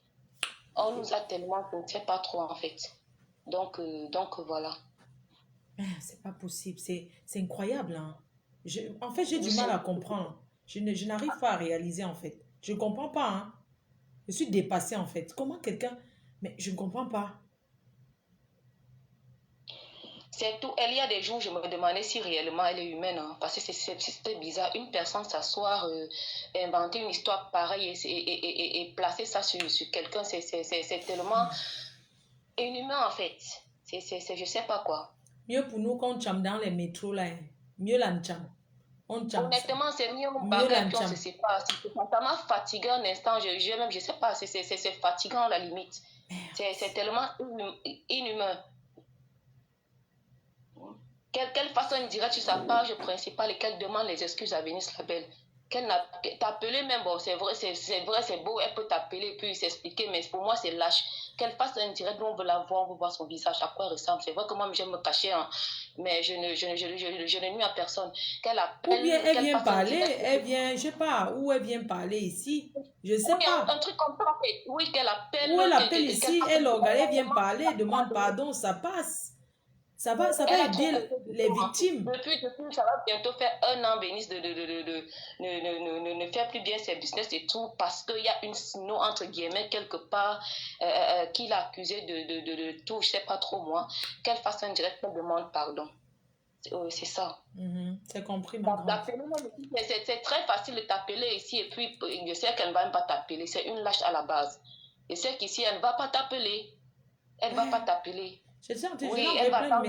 on nous a tellement, je ne sais pas trop en fait. Donc voilà. C'est pas possible. C'est incroyable. Hein. En fait, j'ai du Oui, mal à comprendre. Je n'arrive pas à réaliser, en fait. Je ne comprends pas. Hein. Je suis dépassée, en fait. Comment quelqu'un... Mais je ne comprends pas. c'est tout. Il y a des jours, je me demandais si réellement elle est humaine. Hein, parce que c'était bizarre. Une personne s'asseoir, inventer une histoire pareille et placer ça sur quelqu'un, c'est tellement inhumain en fait. Je sais pas quoi. Mieux pour nous qu'on chame dans les métros, là. Hein. Mieux l'encham. On chame ça. Honnêtement, c'est mieux on Mieux bagarre puis on se l'encham. sépare. Ça m'a fatigué un instant. Je sais pas, c'est fatigant à la limite. C'est tellement inhumain. Quelle façon elle dirait sur sa page principale et qu'elle demande les excuses à Vénice Labelle. Qu'elle n'a t'appeler même, bon, c'est vrai, c'est beau, elle peut t'appeler puis s'expliquer, mais pour moi, c'est lâche. Qu'elle fasse un direct, on veut la voir, on veut voir son visage, à quoi elle ressemble. C'est vrai que moi, j'aime me cacher, hein, mais je ne nuis à personne. Qu'elle Ou appelle, bien elle qu'elle vient fasse un parler, direct. elle vient, je sais pas, où elle vient parler ici. Je sais Oui, pas. un truc comme ça, en fait. Oui, qu'elle appelle, Où elle appelle qu'elle ici, fasse elle un organise, elle vient direct. parler, demande pardon, ça passe. Ça va Elle a trop aider fait les victimes. depuis, ça va bientôt faire 1 an, Bénice, ne faire plus bien ses business et tout, parce qu'il y a une sino, entre guillemets, quelque part, qui l'a accusé de tout, je sais pas trop moi, qu'elle fasse un direct, qu'elle demande pardon. C'est ça. C'est compris, ma grande. C'est très facile de t'appeler ici, et puis je sais qu'elle ne va même pas t'appeler, c'est une lâche à la base. Je sais qu'ici, elle ne va pas t'appeler. Elle ne va pas t'appeler. Je Oui, elle va attendre